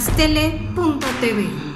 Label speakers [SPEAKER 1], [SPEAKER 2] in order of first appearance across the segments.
[SPEAKER 1] mastele.tv.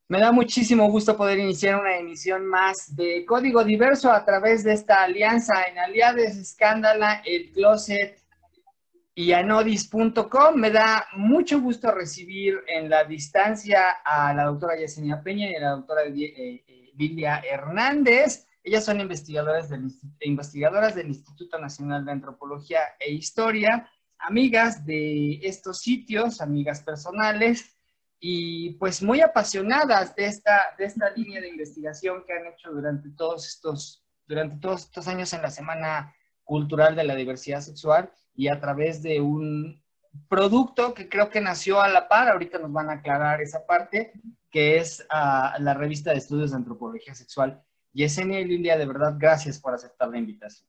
[SPEAKER 2] Me da muchísimo gusto poder iniciar una emisión más de Código Diverso a través de esta alianza en Aliades, Escándala, El Closet y Anodis.com. Me da mucho gusto recibir en la distancia a la doctora Yesenia Peña y a la doctora Lilia Hernández. Ellas son investigadoras del Instituto Nacional de Antropología e Historia, amigas de estos sitios, amigas personales, y pues muy apasionadas de esta línea de investigación que han hecho durante todos estos años en la Semana Cultural de la Diversidad Sexual y a través de un producto que creo que nació a la par, ahorita nos van a aclarar esa parte, que es la revista de estudios de antropología sexual. Yesenia y Lilia, de verdad, gracias por aceptar la invitación.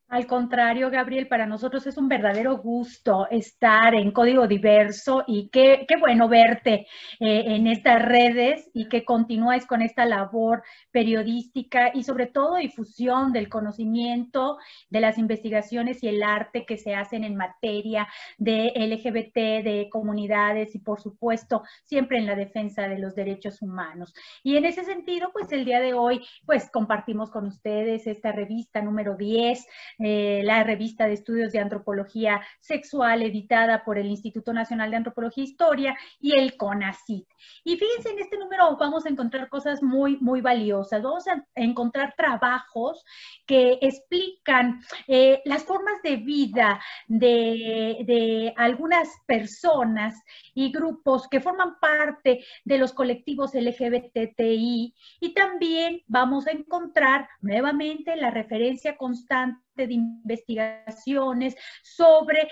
[SPEAKER 3] Al contrario, Gabriel, para nosotros es un verdadero gusto estar en Código Diverso y qué bueno verte en estas redes y que continúes con esta labor periodística y sobre todo difusión del conocimiento, de las investigaciones y el arte que se hacen en materia de LGBT, de comunidades y por supuesto siempre en la defensa de los derechos humanos. Y en ese sentido, pues el día de hoy, pues compartimos con ustedes esta revista número 10, la revista de estudios de antropología sexual editada por el Instituto Nacional de Antropología e Historia y el CONACYT. Y fíjense, en este número vamos a encontrar cosas muy valiosas. Vamos a encontrar trabajos que explican las formas de vida de algunas personas y grupos que forman parte de los colectivos LGBTI, y también vamos a encontrar nuevamente la referencia constante de investigaciones sobre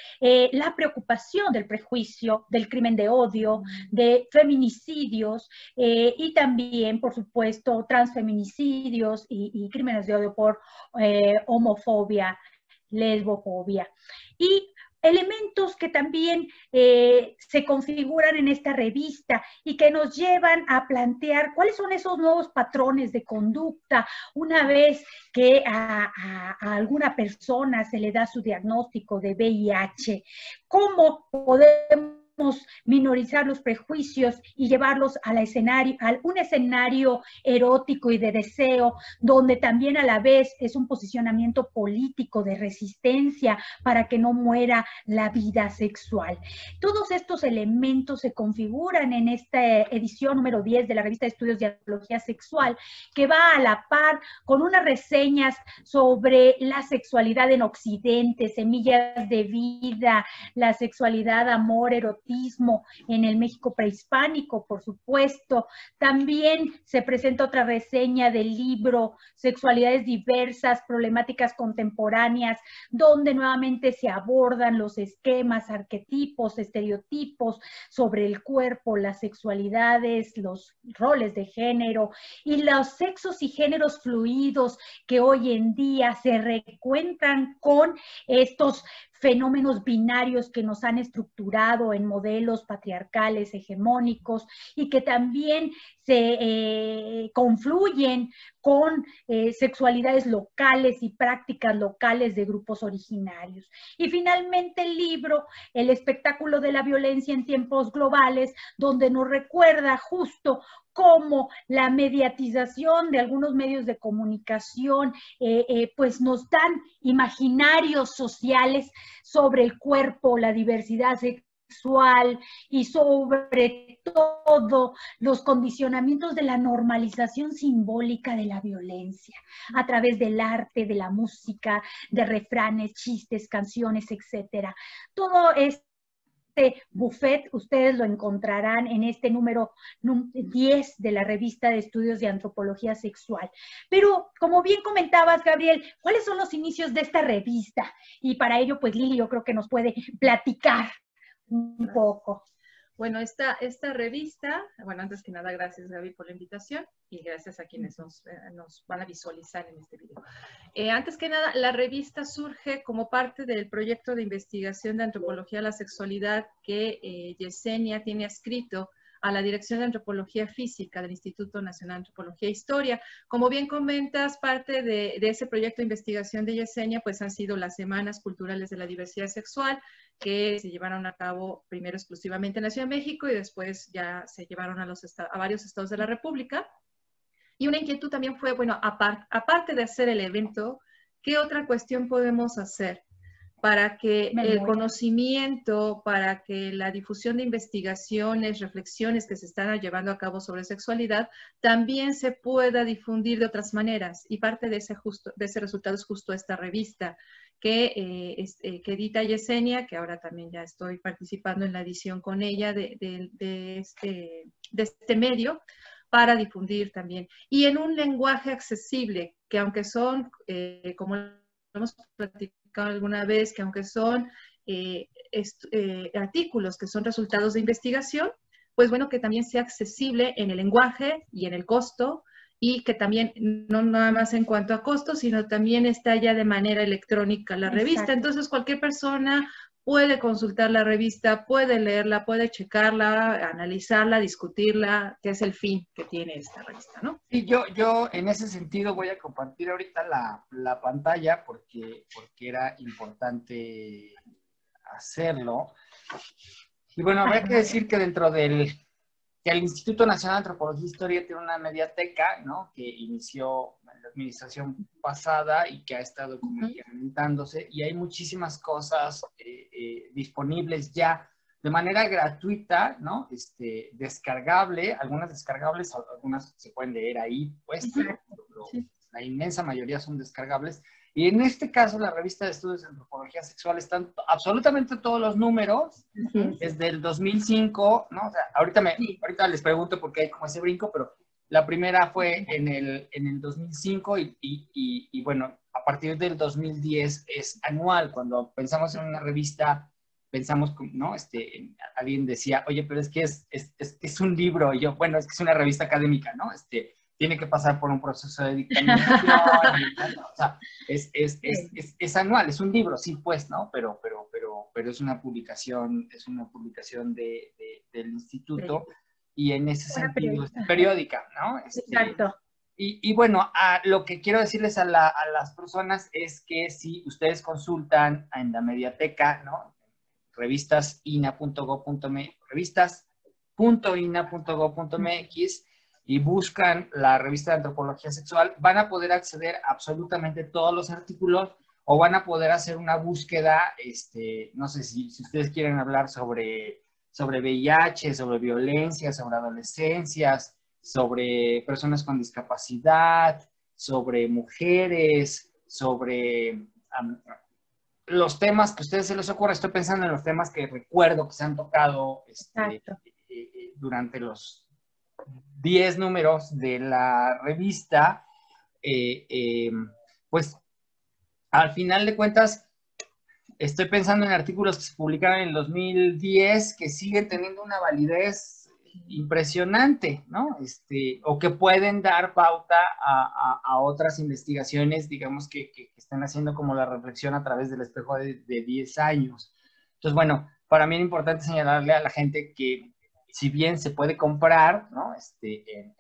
[SPEAKER 3] la preocupación del prejuicio, del crimen de odio, de feminicidios y también, por supuesto, transfeminicidios y crímenes de odio por homofobia, lesbofobia. Y elementos que también se configuran en esta revista y que nos llevan a plantear cuáles son esos nuevos patrones de conducta una vez que a alguna persona se le da su diagnóstico de VIH, cómo podemos minorizar los prejuicios y llevarlos a un escenario erótico y de deseo, donde también a la vez es un posicionamiento político de resistencia para que no muera la vida sexual. Todos estos elementos se configuran en esta edición número 10 de la revista de estudios de antropología sexual, que va a la par con unas reseñas sobre la sexualidad en Occidente, semillas de vida, la sexualidad, amor, erotismo en el México prehispánico, por supuesto. También se presenta otra reseña del libro Sexualidades diversas, problemáticas contemporáneas, donde nuevamente se abordan los esquemas, arquetipos, estereotipos sobre el cuerpo, las sexualidades, los roles de género y los sexos y géneros fluidos que hoy en día se reencuentran con estos fenómenos binarios que nos han estructurado en modelos patriarcales, hegemónicos, y que también se confluyen con sexualidades locales y prácticas locales de grupos originarios. Y finalmente el libro, El espectáculo de la violencia en tiempos globales, donde nos recuerda justo cómo la mediatización de algunos medios de comunicación pues nos dan imaginarios sociales sobre el cuerpo, la diversidad sexual y sobre todo los condicionamientos de la normalización simbólica de la violencia a través del arte, de la música, de refranes, chistes, canciones, etcétera. Todo es buffet, ustedes lo encontrarán en este número 10 de la revista de estudios de antropología sexual. Pero, como bien comentabas, Gabriel, ¿cuáles son los inicios de esta revista? Y para ello, pues Lili, yo creo que nos puede platicar un poco.
[SPEAKER 1] Bueno, esta revista, bueno, antes que nada, gracias Gaby por la invitación y gracias a quienes nos van a visualizar en este video. Antes que nada, la revista surge como parte del proyecto de investigación de antropología de la sexualidad que Yesenia tiene adscrito a la Dirección de Antropología Física del Instituto Nacional de Antropología e Historia. Como bien comentas, parte de ese proyecto de investigación de Yesenia, pues han sido las Semanas Culturales de la Diversidad Sexual, que se llevaron a cabo primero exclusivamente en la Ciudad de México y después ya se llevaron a varios estados de la República. Y una inquietud también fue, bueno, aparte de hacer el evento, ¿qué otra cuestión podemos hacer para que el conocimiento, para que la difusión de investigaciones, reflexiones que se están llevando a cabo sobre sexualidad, también se pueda difundir de otras maneras? Y parte de ese resultado es justo esta revista que edita Yesenia, que ahora también ya estoy participando en la edición con ella de este medio, para difundir también. Y en un lenguaje accesible, que aunque son, como hemos platicado alguna vez, que aunque son artículos que son resultados de investigación, pues bueno, que también sea accesible en el lenguaje y en el costo, y que también, no nada más en cuanto a costos, sino también está ya de manera electrónica la revista. Exacto. Entonces cualquier persona puede consultar la revista, puede leerla, puede checarla, analizarla, discutirla, que es el fin que tiene esta revista, ¿no?
[SPEAKER 2] Sí, yo en ese sentido voy a compartir ahorita la pantalla porque era importante hacerlo. Y bueno, habrá que decir que dentro que el Instituto Nacional de Antropología e Historia tiene una mediateca, ¿no? Que inició en la administración pasada y que ha estado como incrementándose, y hay muchísimas cosas disponibles ya de manera gratuita, ¿no? Descargable, algunas descargables, algunas se pueden leer ahí, pues, pero la inmensa mayoría son descargables. Y en este caso, la revista de estudios de antropología sexual están absolutamente todos los números, desde el 2005, ¿no? O sea, ahorita les pregunto por qué hay como ese brinco, pero la primera fue en el 2005 y bueno, a partir del 2010 es anual. Cuando pensamos en una revista, pensamos, ¿no? Alguien decía, oye, pero es que es un libro. Y yo, bueno, es que es una revista académica, ¿no? Tiene que pasar por un proceso de dictaminación, o sea, es anual, es un libro, sí, pues, ¿no? Pero es una publicación del instituto, y en ese sentido es periódica, ¿no?
[SPEAKER 3] Exacto.
[SPEAKER 2] Y bueno, lo que quiero decirles a las personas es que si ustedes consultan en la mediateca, ¿no? revistas.ina.gov.mx y buscan la revista de antropología sexual, van a poder acceder a absolutamente todos los artículos, o van a poder hacer una búsqueda, no sé si ustedes quieren hablar sobre VIH, sobre violencia, sobre adolescencias, sobre personas con discapacidad, sobre mujeres, sobre los temas que a ustedes se les ocurra. Estoy pensando en los temas que recuerdo que se han tocado durante los 10 números de la revista, pues al final de cuentas estoy pensando en artículos que se publicaron en el 2010 que siguen teniendo una validez impresionante, ¿no? O que pueden dar pauta a otras investigaciones, digamos, que están haciendo como la reflexión a través del espejo de 10 años. Entonces, bueno, para mí es importante señalarle a la gente que si bien se puede comprar, ¿no? En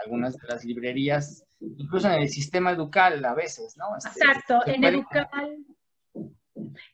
[SPEAKER 2] algunas de las librerías, incluso en el sistema Educal a veces, ¿no?
[SPEAKER 3] Exacto, en Educal.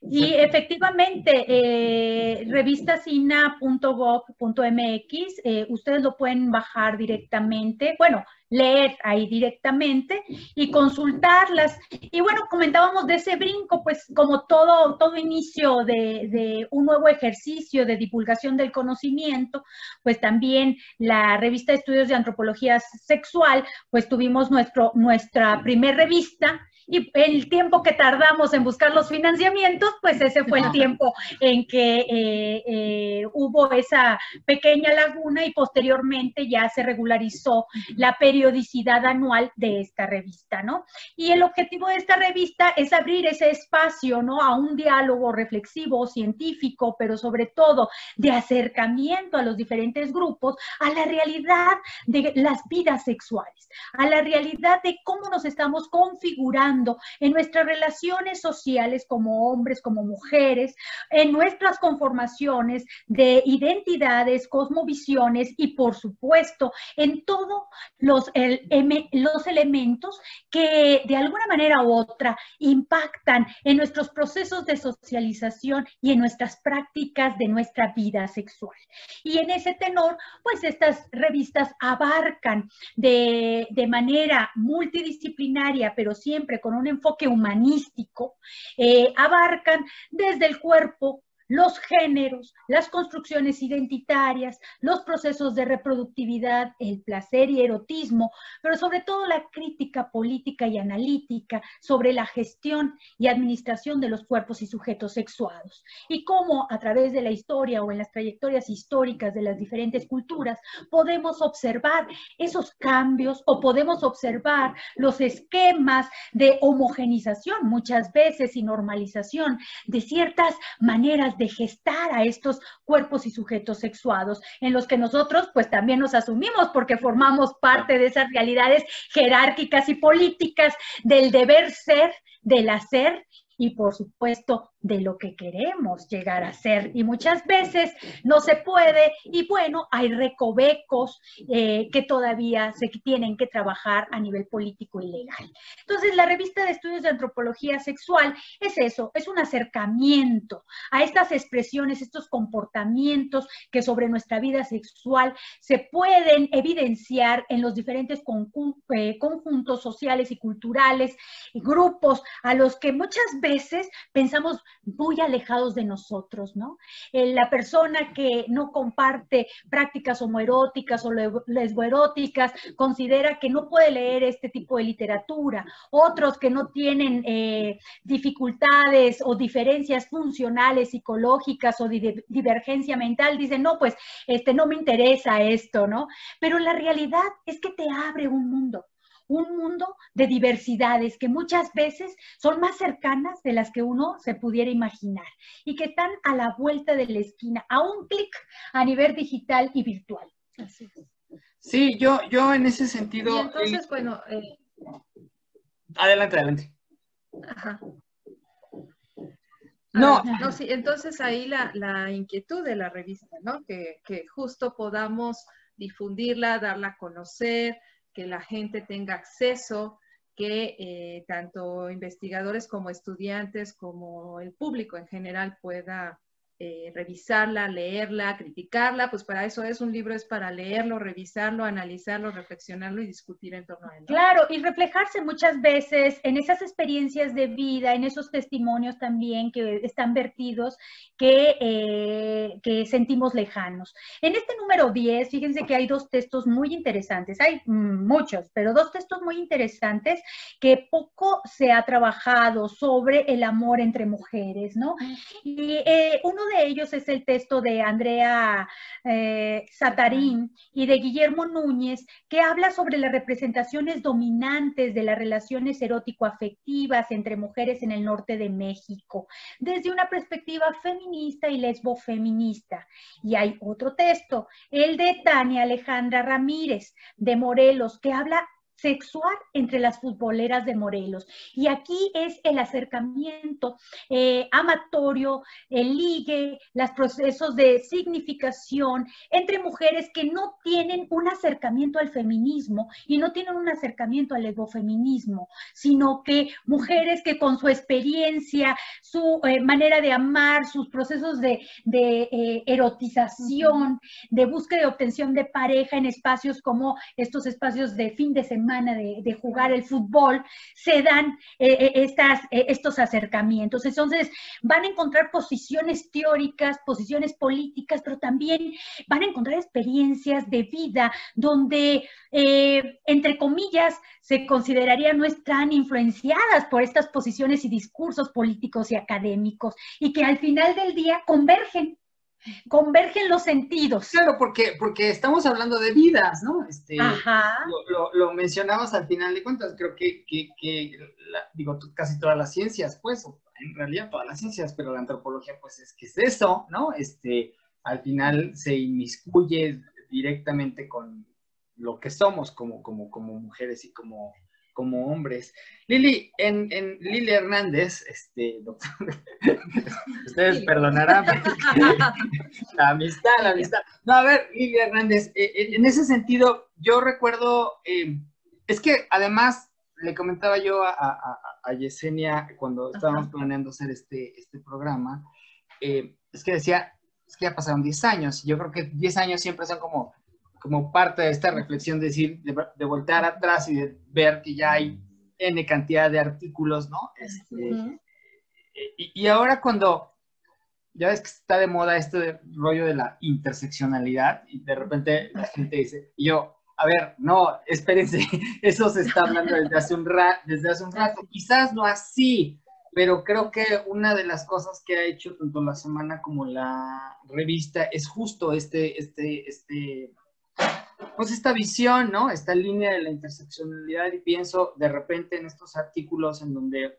[SPEAKER 3] Y efectivamente, revistasina.gov.mx, ustedes lo pueden bajar directamente, bueno, leer ahí directamente y consultarlas. Y bueno, comentábamos de ese brinco, pues como todo inicio de un nuevo ejercicio de divulgación del conocimiento, pues también la revista de Estudios de Antropología Sexual, pues tuvimos nuestra primer revista. Y el tiempo que tardamos en buscar los financiamientos, pues ese fue el tiempo en que hubo esa pequeña laguna y posteriormente ya se regularizó la periodicidad anual de esta revista, ¿no? Y el objetivo de esta revista es abrir ese espacio, ¿no? A un diálogo reflexivo, científico, pero sobre todo de acercamiento a los diferentes grupos, a la realidad de las vidas sexuales, a la realidad de cómo nos estamos configurando en nuestras relaciones sociales como hombres, como mujeres, en nuestras conformaciones de identidades, cosmovisiones y, por supuesto, en todos los elementos que de alguna manera u otra impactan en nuestros procesos de socialización y en nuestras prácticas de nuestra vida sexual. Y en ese tenor, pues estas revistas abarcan de manera multidisciplinaria, pero siempre con un enfoque humanístico, abarcan desde el cuerpo, los géneros, las construcciones identitarias, los procesos de reproductividad, el placer y erotismo, pero sobre todo la crítica política y analítica sobre la gestión y administración de los cuerpos y sujetos sexuados, y cómo a través de la historia o en las trayectorias históricas de las diferentes culturas podemos observar esos cambios o podemos observar los esquemas de homogenización muchas veces y normalización de ciertas maneras de gestar a estos cuerpos y sujetos sexuados, en los que nosotros pues también nos asumimos porque formamos parte de esas realidades jerárquicas y políticas del deber ser, del hacer y por supuesto de lo que queremos llegar a ser. Y muchas veces no se puede y bueno, hay recovecos que todavía se tienen que trabajar a nivel político y legal. Entonces, la revista de Estudios de Antropología Sexual es eso, es un acercamiento a estas expresiones, estos comportamientos que sobre nuestra vida sexual se pueden evidenciar en los diferentes conjuntos sociales y culturales, y grupos a los que muchas veces pensamos muy alejados de nosotros, ¿no? La persona que no comparte prácticas homoeróticas o lesboeróticas considera que no puede leer este tipo de literatura. Otros que no tienen dificultades o diferencias funcionales, psicológicas o divergencia mental dicen, no, pues no me interesa esto, ¿no? Pero la realidad es que te abre un mundo de diversidades que muchas veces son más cercanas de las que uno se pudiera imaginar y que están a la vuelta de la esquina, a un clic a nivel digital y virtual.
[SPEAKER 1] Así es.
[SPEAKER 2] Sí, yo en ese sentido...
[SPEAKER 1] Y entonces, bueno...
[SPEAKER 2] Adelante.
[SPEAKER 1] Ajá.
[SPEAKER 2] No.
[SPEAKER 1] No, sí, entonces ahí la inquietud de la revista, ¿no? Que justo podamos difundirla, darla a conocer, que la gente tenga acceso, que tanto investigadores como estudiantes, como el público en general pueda revisarla, leerla, criticarla, pues para eso es un libro, es para leerlo, revisarlo, analizarlo, reflexionarlo y discutir en torno a él, ¿no?
[SPEAKER 3] Claro, y reflejarse muchas veces en esas experiencias de vida, en esos testimonios también que están vertidos, que sentimos lejanos. En este número 10, fíjense que hay dos textos muy interesantes, hay muchos, pero dos textos muy interesantes que poco se ha trabajado sobre el amor entre mujeres, ¿no? Y uno de ellos es el texto de Andrea Satarín y de Guillermo Núñez, que habla sobre las representaciones dominantes de las relaciones erótico-afectivas entre mujeres en el norte de México, desde una perspectiva feminista y lesbofeminista. Y hay otro texto, el de Tania Alejandra Ramírez, de Morelos, que habla sexual entre las futboleras de Morelos. Y aquí es el acercamiento amatorio, el ligue, los procesos de significación entre mujeres que no tienen un acercamiento al feminismo y no tienen un acercamiento al ecofeminismo, sino que mujeres que con su experiencia, su manera de amar, sus procesos de erotización, de búsqueda y obtención de pareja en espacios como estos espacios de fin de semana de jugar el fútbol, se dan estos acercamientos. Entonces van a encontrar posiciones teóricas, posiciones políticas, pero también van a encontrar experiencias de vida donde, entre comillas, se considerarían no están influenciadas por estas posiciones y discursos políticos y académicos, y que al final del día convergen los sentidos.
[SPEAKER 2] Claro, porque estamos hablando de vidas, ¿no?
[SPEAKER 3] Ajá.
[SPEAKER 2] Lo mencionabas al final de cuentas, creo que digo, casi todas las ciencias, pues, en realidad todas las ciencias, pero la antropología, pues, es eso, ¿no? Al final se inmiscuye directamente con lo que somos como mujeres y como hombres. Lili Hernández, doctor, ustedes perdonarán, la amistad. No, a ver, Lili Hernández, en ese sentido, yo recuerdo, es que además le comentaba yo a Yesenia cuando estábamos planeando hacer este programa, es que decía, es que ya pasaron 10 años, y yo creo que 10 años siempre son como parte de esta reflexión, de voltear atrás y de ver que ya hay N cantidad de artículos, ¿no? Y ahora cuando ya ves que está de moda este rollo de la interseccionalidad, y de repente la gente dice, y yo, a ver, no, espérense, eso se está hablando desde hace un rato, quizás no así, pero creo que una de las cosas que ha hecho tanto la semana como la revista es justo pues esta visión, ¿no? Esta línea de la interseccionalidad, y pienso de repente en estos artículos en donde,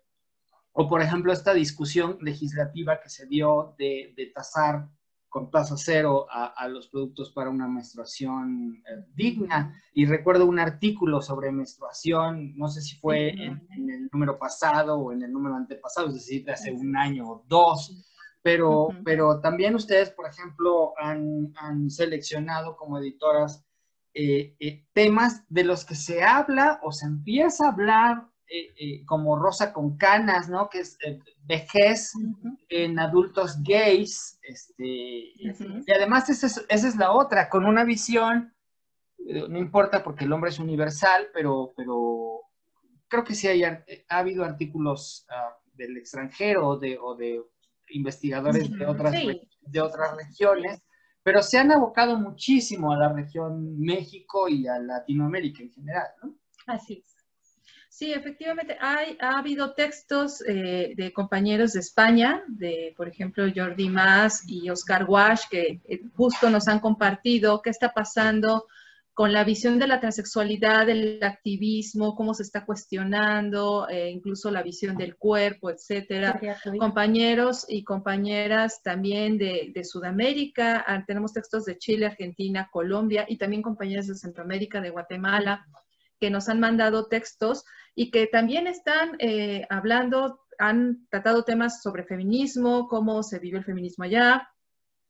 [SPEAKER 2] o por ejemplo esta discusión legislativa que se dio de tasar con tasa cero a los productos para una menstruación digna, y recuerdo un artículo sobre menstruación, no sé si fue en el número pasado o en el número antepasado, es decir, de hace un año o dos, pero también ustedes, por ejemplo, han seleccionado como editoras temas de los que se habla o se empieza a hablar como Rosa con canas, ¿no? Que es vejez en adultos gays, y además esa es la otra, con una visión, no importa porque el hombre es universal, pero creo que sí ha habido artículos del extranjero o de investigadores de otras regiones, pero se han abocado muchísimo a la región México y a Latinoamérica en general, ¿no?
[SPEAKER 1] Así es. Sí, efectivamente, ha habido textos de compañeros de España, por ejemplo, Jordi Mas y Oscar Wash, que justo nos han compartido qué está pasando con la visión de la transexualidad, del activismo, cómo se está cuestionando, incluso la visión del cuerpo, etcétera. Compañeros y compañeras también de Sudamérica, tenemos textos de Chile, Argentina, Colombia, y también compañeras de Centroamérica, de Guatemala, que nos han mandado textos y que también están hablando, han tratado temas sobre feminismo, cómo se vive el feminismo allá,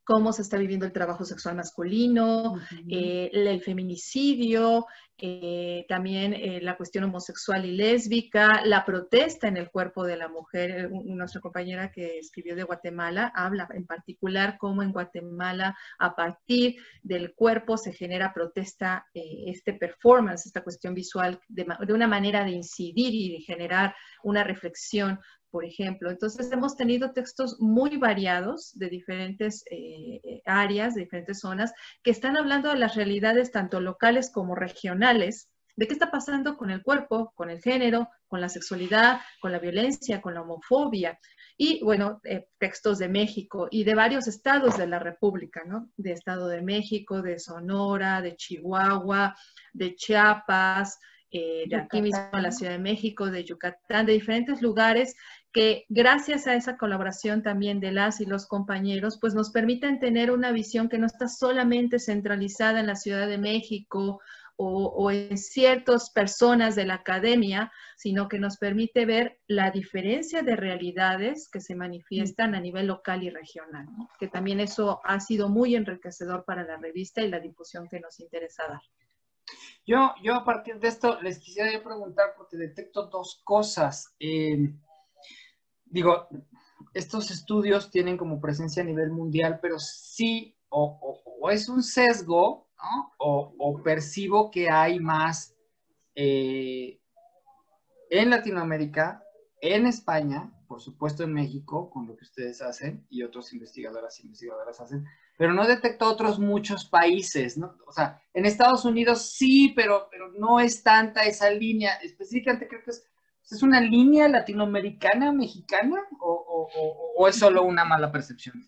[SPEAKER 1] cómo se está viviendo el trabajo sexual masculino, el feminicidio, también la cuestión homosexual y lésbica, la protesta en el cuerpo de la mujer. Nuestra compañera que escribió de Guatemala habla en particular cómo en Guatemala a partir del cuerpo se genera protesta, performance, esta cuestión visual de una manera de incidir y de generar una reflexión, por ejemplo. Entonces hemos tenido textos muy variados de diferentes áreas, de diferentes zonas, que están hablando de las realidades tanto locales como regionales, de qué está pasando con el cuerpo, con el género, con la sexualidad, con la violencia, con la homofobia. Y bueno, textos de México y de varios estados de la República, ¿no? De Estado de México, de Sonora, de Chihuahua, de Chiapas, de aquí mismo en la Ciudad de México, de Yucatán, de diferentes lugares que gracias a esa colaboración también de las y los compañeros, pues nos permiten tener una visión que no está solamente centralizada en la Ciudad de México o en ciertas personas de la academia, sino que nos permite ver la diferencia de realidades que se manifiestan a nivel local y regional, ¿no? Que también eso ha sido muy enriquecedor para la revista y la difusión que nos interesa dar.
[SPEAKER 2] Yo a partir de esto les quisiera preguntar, porque detecto dos cosas. Digo, estos estudios tienen como presencia a nivel mundial, pero sí, o es un sesgo, ¿no? O percibo que hay más en Latinoamérica, en España, por supuesto en México, con lo que ustedes hacen y otros investigadoras e investigadoras hacen, pero no detecto otros muchos países, ¿no? O sea, en Estados Unidos sí, pero no es tanta esa línea. Específicamente creo que es una línea latinoamericana, mexicana, o es solo una mala percepción.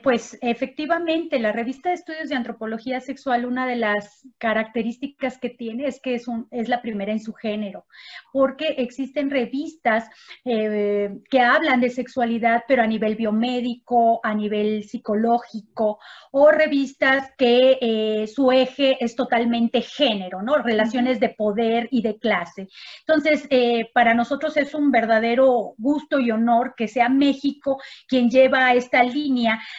[SPEAKER 3] Pues efectivamente, la revista de estudios de antropología sexual, una de las características que tiene es que es la primera en su género, porque existen revistas que hablan de sexualidad, pero a nivel biomédico, a nivel psicológico, o revistas que su eje es totalmente género, ¿no? Relaciones de poder y de clase. Entonces, para nosotros es un verdadero gusto y honor que sea México quien lleva esta línea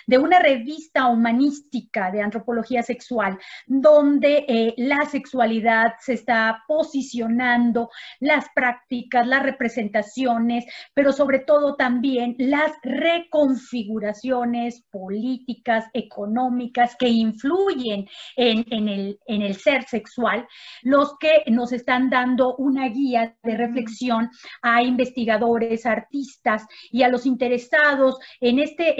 [SPEAKER 3] de una revista humanística de antropología sexual, donde la sexualidad se está posicionando, las prácticas, las representaciones, pero sobre todo también las reconfiguraciones políticas, económicas que influyen en el ser sexual, los que nos están dando una guía de reflexión a investigadores, artistas y a los interesados en este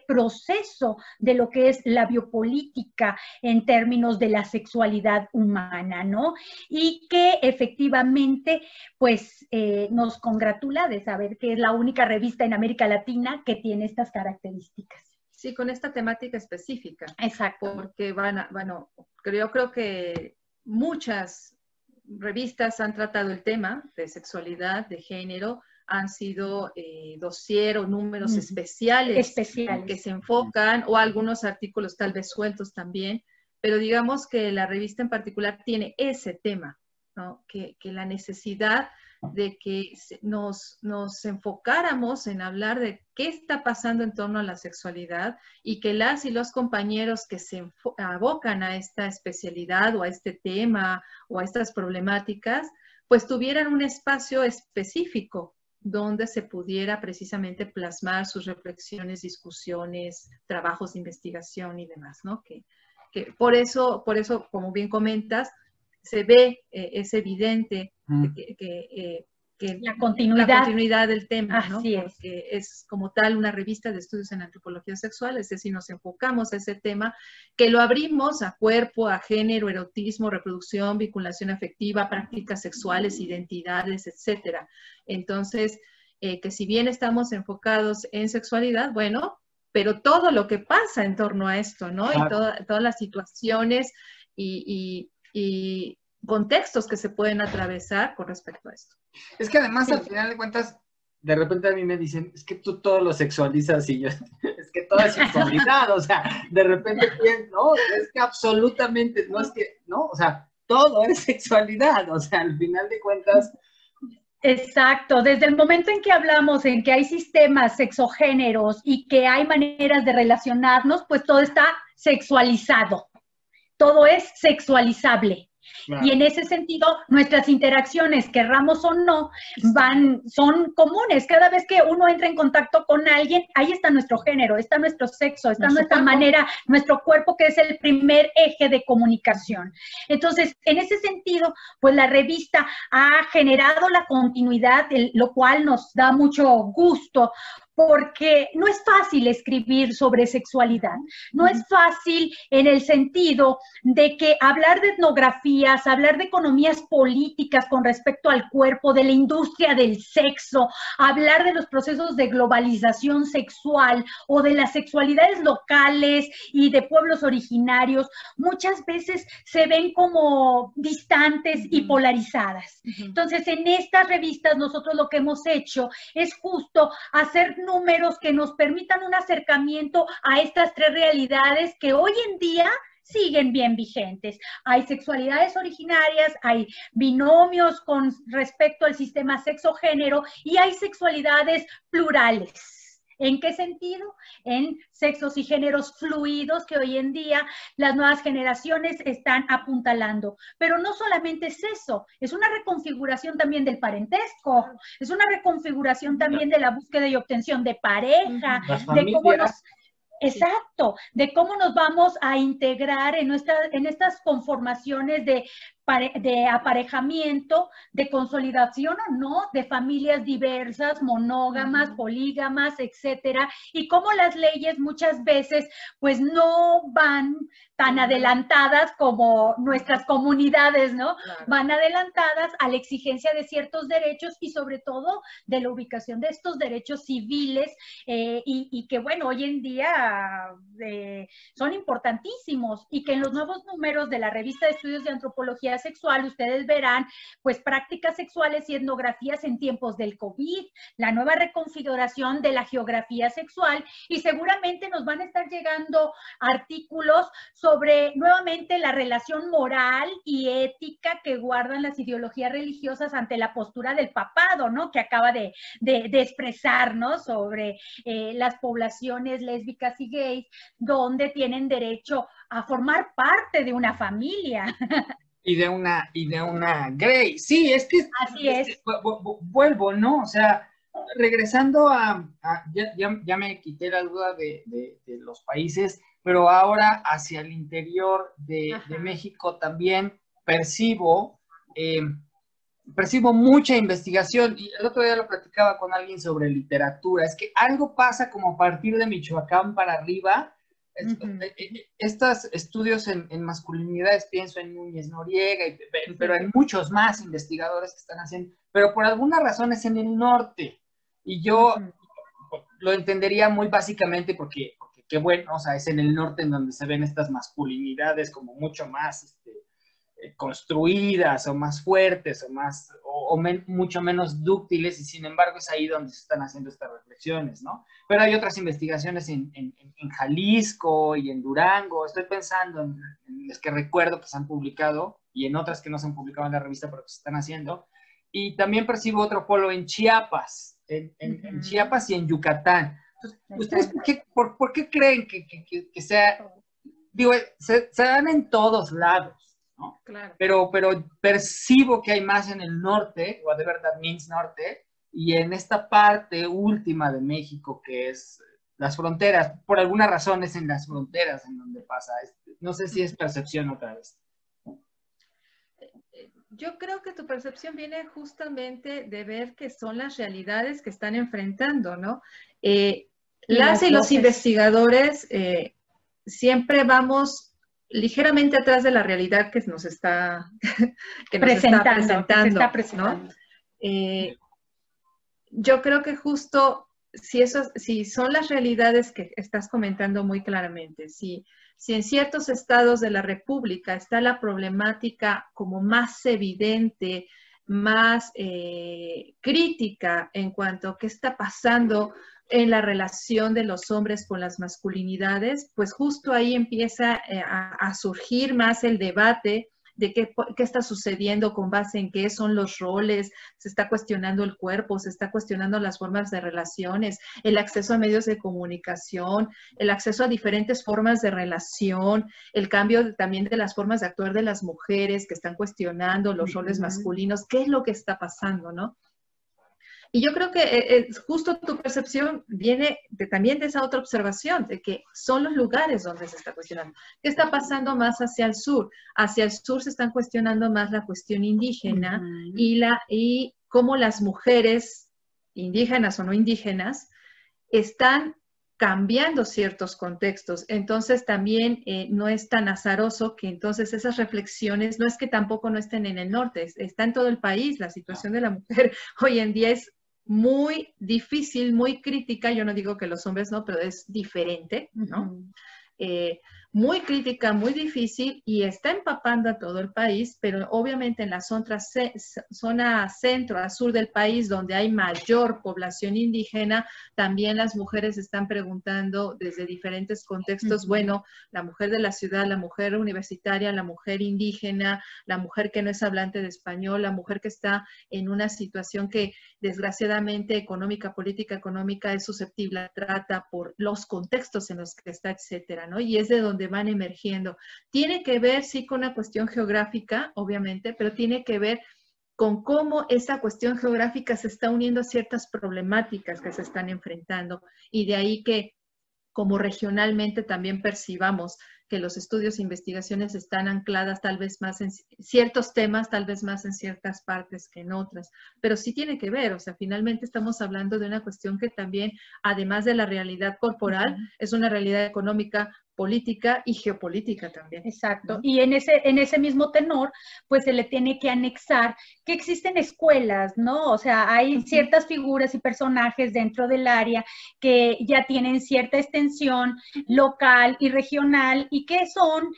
[SPEAKER 3] proceso de lo que es la biopolítica en términos de la sexualidad humana, ¿no? Y que efectivamente, pues, nos congratula de saber que es la única revista en América Latina que tiene estas características.
[SPEAKER 1] Sí, con esta temática específica.
[SPEAKER 3] Exacto.
[SPEAKER 1] Porque, bueno, yo creo que muchas revistas han tratado el tema de sexualidad, de género, han sido dossier o números especiales que se enfocan, o algunos artículos tal vez sueltos también, pero digamos que la revista en particular tiene ese tema, ¿no? Que la necesidad de que nos enfocáramos en hablar de qué está pasando en torno a la sexualidad y que las y los compañeros que se abocan a esta especialidad o a este tema o a estas problemáticas, pues tuvieran un espacio específico donde se pudiera precisamente plasmar sus reflexiones, discusiones, trabajos de investigación y demás, ¿no? Que por eso, como bien comentas, se ve, es evidente que
[SPEAKER 3] la continuidad
[SPEAKER 1] del tema, ¿no?
[SPEAKER 3] Así
[SPEAKER 1] Porque es como tal una revista de estudios en antropología sexual, es decir, nos enfocamos a ese tema, que lo abrimos a cuerpo, a género, erotismo, reproducción, vinculación afectiva, prácticas sexuales, identidades, etcétera. Entonces, que si bien estamos enfocados en sexualidad, bueno, pero todo lo que pasa en torno a esto, ¿no? Claro. Y todas las situaciones y contextos que se pueden atravesar con respecto a esto.
[SPEAKER 2] Es que además, al final de cuentas, de repente a mí me dicen, es que tú todo lo sexualizas, y yo, es que todo es sexualidad, o sea, de repente pienso, no, es que absolutamente, no es que, no, o sea, todo es sexualidad, o sea, al final de cuentas.
[SPEAKER 3] Exacto, desde el momento en que hablamos en que hay sistemas sexogéneros y que hay maneras de relacionarnos, pues todo está sexualizado, todo es sexualizable. Claro. Y en ese sentido, nuestras interacciones, querramos o no, son comunes. Cada vez que uno entra en contacto con alguien, ahí está nuestro género, está nuestro sexo, está nuestra manera, nuestro cuerpo, que es el primer eje de comunicación. Entonces, en ese sentido, pues la revista ha generado la continuidad, lo cual nos da mucho gusto, porque no es fácil escribir sobre sexualidad, no es fácil en el sentido de que hablar de etnografías, hablar de economías políticas con respecto al cuerpo, de la industria del sexo, hablar de los procesos de globalización sexual o de las sexualidades locales y de pueblos originarios, muchas veces se ven como distantes y polarizadas. Entonces, en estas revistas nosotros lo que hemos hecho es justo hacer números que nos permitan un acercamiento a estas tres realidades que hoy en día siguen bien vigentes. Hay sexualidades originarias, hay binomios con respecto al sistema sexo-género y hay sexualidades plurales. ¿En qué sentido? En sexos y géneros fluidos que hoy en día las nuevas generaciones están apuntalando. Pero no solamente es eso, es una reconfiguración también del parentesco, es una reconfiguración también de la búsqueda y obtención de pareja, de cómo nos... Exacto, de cómo nos vamos a integrar en estas conformaciones de aparejamiento, de consolidación o no, de familias diversas, monógamas, polígamas, etcétera, y cómo las leyes muchas veces pues no van tan adelantadas como nuestras comunidades, ¿no? Claro. Van adelantadas a la exigencia de ciertos derechos y sobre todo de la ubicación de estos derechos civiles y que bueno, hoy en día son importantísimos y que en los nuevos números de la revista de estudios de antropología sexual ustedes verán pues prácticas sexuales y etnografías en tiempos del COVID, la nueva reconfiguración de la geografía sexual y seguramente nos van a estar llegando artículos sobre nuevamente la relación moral y ética que guardan las ideologías religiosas ante la postura del papado, ¿no? Que acaba de expresar, ¿no? Sobre las poblaciones lésbicas y gays, donde tienen derecho a formar parte de una familia.
[SPEAKER 2] Y de una Grey. Sí, es que...
[SPEAKER 3] Así es.
[SPEAKER 2] Vuelvo, ¿no? O sea, regresando ya me quité la duda de los países, pero ahora hacia el interior de México también percibo mucha investigación, y el otro día lo platicaba con alguien sobre literatura, es que algo pasa como a partir de Michoacán para arriba. Estos estudios en masculinidades, pienso en Núñez Noriega, pero hay muchos más investigadores que están haciendo, pero por alguna razón es en el norte, y yo lo entendería muy básicamente porque qué bueno, o sea, es en el norte en donde se ven estas masculinidades como mucho más construidas o más fuertes o mucho menos dúctiles, y sin embargo es ahí donde se están haciendo estas reflexiones, ¿no? Pero hay otras investigaciones en Jalisco y en Durango, estoy pensando en las que recuerdo que se han publicado y en otras que no se han publicado en la revista pero que se están haciendo, y también percibo otro polo en Chiapas, en Chiapas y en Yucatán. Entonces, ¿ustedes por qué creen que sea, digo, se dan en todos lados, ¿no? Claro. Pero percibo que hay más en el norte, whatever that means norte, y en esta parte última de México que es las fronteras, por alguna razón es en las fronteras en donde pasa esto. No sé si es percepción otra vez.
[SPEAKER 1] Yo creo que tu percepción viene justamente de ver que son las realidades que están enfrentando, ¿no? Las y los investigadores siempre vamos ligeramente atrás de la realidad que nos está presentando, ¿no? Yo creo que justo si son las realidades que estás comentando muy claramente, si en ciertos estados de la República está la problemática como más evidente, más crítica en cuanto a qué está pasando en la relación de los hombres con las masculinidades, pues justo ahí empieza a surgir más el debate de qué está sucediendo con base en qué son los roles, se está cuestionando el cuerpo, se está cuestionando las formas de relaciones, el acceso a medios de comunicación, el acceso a diferentes formas de relación, el cambio también de las formas de actuar de las mujeres que están cuestionando los roles masculinos, qué es lo que está pasando, ¿no? Y yo creo que justo tu percepción viene también de esa otra observación, de que son los lugares donde se está cuestionando. ¿Qué está pasando más hacia el sur? Hacia el sur se están cuestionando más la cuestión indígena y cómo las mujeres, indígenas o no indígenas, están cambiando ciertos contextos. Entonces también no es tan azaroso que entonces esas reflexiones, no es que tampoco no estén en el norte, está en todo el país. La situación de la mujer hoy en día es muy difícil, muy crítica. Yo no digo que los hombres no, pero es diferente, ¿no? muy crítica, muy difícil y está empapando a todo el país, pero obviamente en la zona centro a sur del país, donde hay mayor población indígena, también las mujeres están preguntando desde diferentes contextos, bueno, la mujer de la ciudad, la mujer universitaria, la mujer indígena, la mujer que no es hablante de español, la mujer que está en una situación que desgraciadamente económica, política económica es susceptible a trata por los contextos en los que está, etcétera, ¿no? Y es de donde van emergiendo. Tiene que ver, sí, con una cuestión geográfica, obviamente, pero tiene que ver con cómo esa cuestión geográfica se está uniendo a ciertas problemáticas que se están enfrentando. Y de ahí que, como regionalmente también percibamos que los estudios e investigaciones están ancladas tal vez más en ciertos temas, tal vez más en ciertas partes que en otras, pero sí tiene que ver, o sea, finalmente estamos hablando de una cuestión que también, además de la realidad corporal, es una realidad económica, política y geopolítica también.
[SPEAKER 3] Exacto. ¿No? Y en ese mismo tenor, pues se le tiene que anexar que existen escuelas, ¿no? O sea, hay ciertas figuras y personajes dentro del área que ya tienen cierta extensión local y regional y que son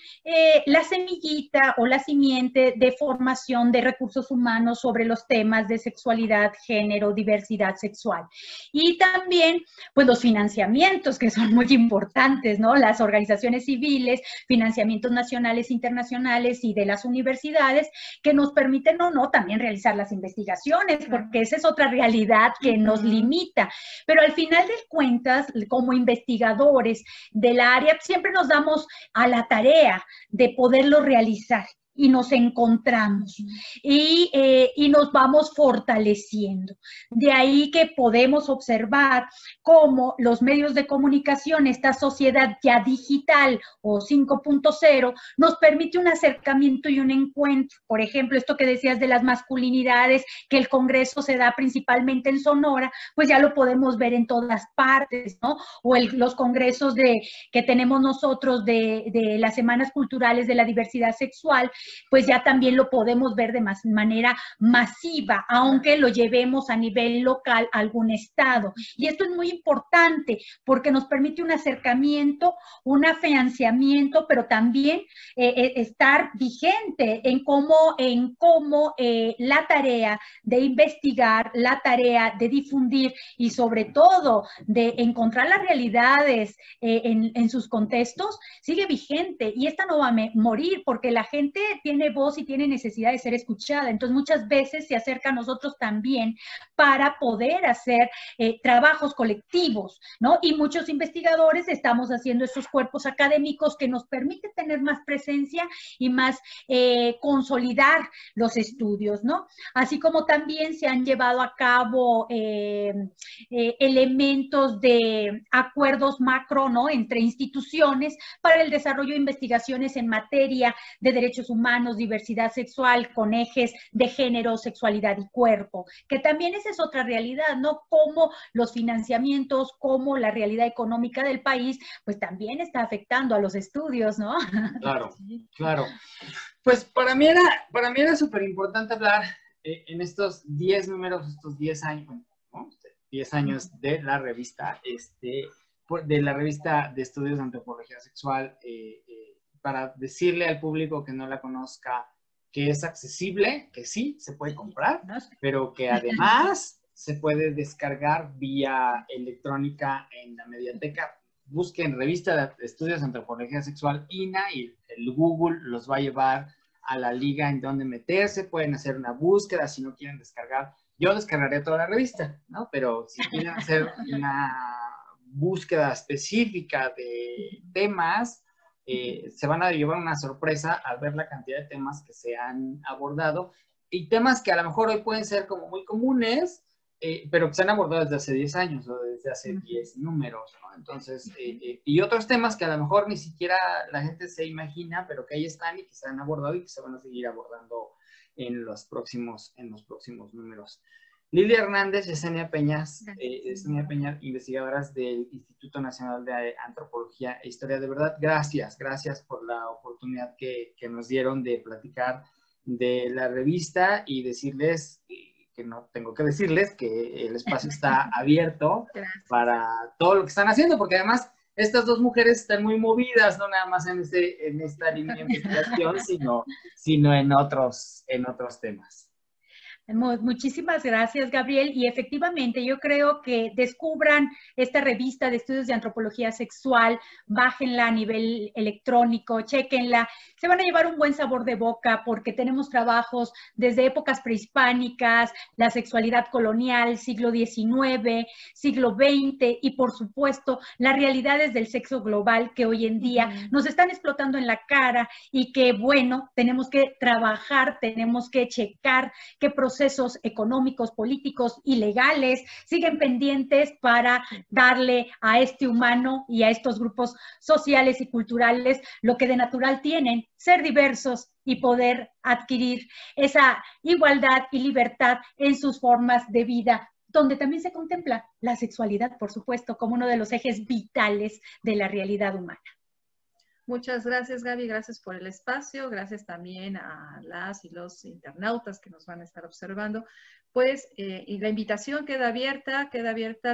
[SPEAKER 3] la semillita o la simiente de formación de recursos humanos sobre los temas de sexualidad, género, diversidad sexual. Y también, pues los financiamientos que son muy importantes, ¿no? Las organizaciones civiles, financiamientos nacionales, internacionales y de las universidades que nos permiten o no también realizar las investigaciones, porque esa es otra realidad que nos limita. Pero al final de cuentas, como investigadores del área, siempre nos damos a la tarea de poderlo realizar. Y nos encontramos y nos vamos fortaleciendo. De ahí que podemos observar cómo los medios de comunicación, esta sociedad ya digital o 5.0, nos permite un acercamiento y un encuentro. Por ejemplo, esto que decías de las masculinidades, que el Congreso se da principalmente en Sonora, pues ya lo podemos ver en todas partes, ¿no? O los congresos que tenemos nosotros de las Semanas Culturales de la Diversidad Sexual, pues ya también lo podemos ver de manera masiva, aunque lo llevemos a nivel local a algún estado. Y esto es muy importante porque nos permite un acercamiento, un afianzamiento, pero también estar vigente en cómo la tarea de investigar, la tarea de difundir y sobre todo de encontrar las realidades en sus contextos, sigue vigente. Y esta no va a morir porque la gente tiene voz y tiene necesidad de ser escuchada. Entonces, muchas veces se acerca a nosotros también para poder hacer trabajos colectivos, ¿no? Y muchos investigadores estamos haciendo estos cuerpos académicos que nos permiten tener más presencia y más consolidar los estudios, ¿no? Así como también se han llevado a cabo elementos de acuerdos macro, ¿no? Entre instituciones para el desarrollo de investigaciones en materia de derechos humanos, diversidad sexual, con ejes de género, sexualidad y cuerpo, que también esa es otra realidad, ¿no? Como los financiamientos, como la realidad económica del país, pues también está afectando a los estudios, ¿no?
[SPEAKER 2] Claro, claro. Pues para mí era súper importante hablar en estos 10 números, estos 10 años, ¿no? 10 años de la revista, de la revista de estudios de antropología sexual, para decirle al público que no la conozca que es accesible, que sí, se puede comprar, pero que además se puede descargar vía electrónica en la mediateca. Busquen revista de estudios de antropología sexual INA y el Google los va a llevar a la liga en donde meterse. Pueden hacer una búsqueda si no quieren descargar. Yo descargaré toda la revista, ¿no? Pero si quieren hacer una búsqueda específica de temas, se van a llevar una sorpresa al ver la cantidad de temas que se han abordado y temas que a lo mejor hoy pueden ser como muy comunes, pero que se han abordado desde hace 10 años o desde hace 10 números, ¿no? Entonces, y otros temas que a lo mejor ni siquiera la gente se imagina, pero que ahí están y que se han abordado y que se van a seguir abordando en los próximos números. Lilia Hernández, Yesenia Peña, investigadoras del Instituto Nacional de Antropología e Historia. De verdad, gracias por la oportunidad que nos dieron de platicar de la revista y decirles que no tengo que decirles que el espacio está abierto para todo lo que están haciendo, porque además estas dos mujeres están muy movidas, no nada más en esta línea de investigación, sino en otros temas.
[SPEAKER 3] Muchísimas gracias, Gabriel. Y efectivamente, yo creo que descubran esta revista de estudios de antropología sexual, bájenla a nivel electrónico, chéquenla. Se van a llevar un buen sabor de boca porque tenemos trabajos desde épocas prehispánicas, la sexualidad colonial, siglo XIX, siglo XX y, por supuesto, las realidades del sexo global que hoy en día nos están explotando en la cara y que, bueno, tenemos que trabajar, tenemos que checar qué procesos económicos, políticos y legales siguen pendientes para darle a este humano y a estos grupos sociales y culturales lo que de natural tienen, ser diversos y poder adquirir esa igualdad y libertad en sus formas de vida, donde también se contempla la sexualidad, por supuesto, como uno de los ejes vitales de la realidad humana.
[SPEAKER 1] Muchas gracias, Gaby, gracias por el espacio, gracias también a las y los internautas que nos van a estar observando. Pues, y la invitación queda abierta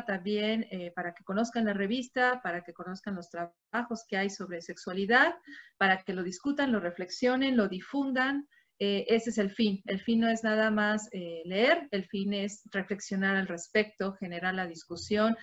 [SPEAKER 1] también para que conozcan la revista, para que conozcan los trabajos que hay sobre sexualidad, para que lo discutan, lo reflexionen, lo difundan. Ese es el fin. El fin no es nada más leer, el fin es reflexionar al respecto, generar la discusión,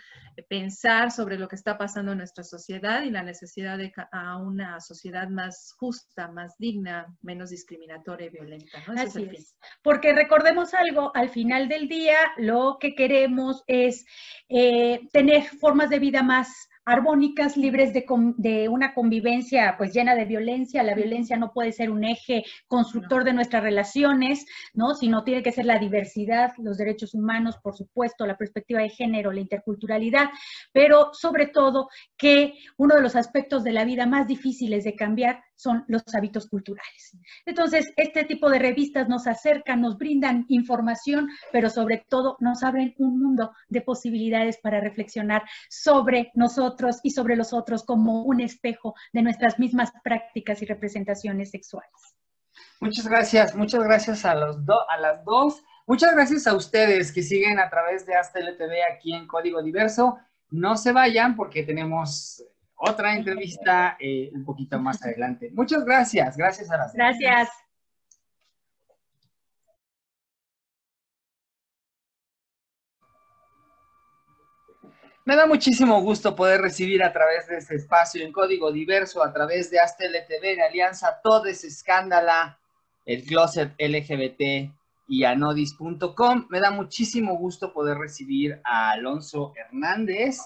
[SPEAKER 1] pensar sobre lo que está pasando en nuestra sociedad y la necesidad de a una sociedad más justa, más digna, menos discriminatoria y violenta, ¿no? Ese
[SPEAKER 3] Así
[SPEAKER 1] es el fin.
[SPEAKER 3] Porque recordemos algo, al final del día lo que queremos es tener formas de vida más armónicas, libres de una convivencia pues llena de violencia. La violencia no puede ser un eje constructor de nuestras relaciones, ¿no? Sino tiene que ser la diversidad, los derechos humanos, por supuesto, la perspectiva de género, la interculturalidad, pero sobre todo que uno de los aspectos de la vida más difíciles de cambiar son los hábitos culturales. Entonces, este tipo de revistas nos acercan, nos brindan información, pero sobre todo nos abren un mundo de posibilidades para reflexionar sobre nosotros y sobre los otros como un espejo de nuestras mismas prácticas y representaciones sexuales.
[SPEAKER 2] Muchas gracias a las dos. Muchas gracias a ustedes que siguen a través de Hasta LTV aquí en Código Diverso. No se vayan porque tenemos otra entrevista un poquito más adelante. Muchas gracias. Gracias a las dos.
[SPEAKER 3] Gracias.
[SPEAKER 2] Me da muchísimo gusto poder recibir a través de este espacio en Código Diverso, a través de Hasta LTV, de Alianza Todes Escándala, el Closet LGBT y anodis.com. Me da muchísimo gusto poder recibir a Alonso Hernández.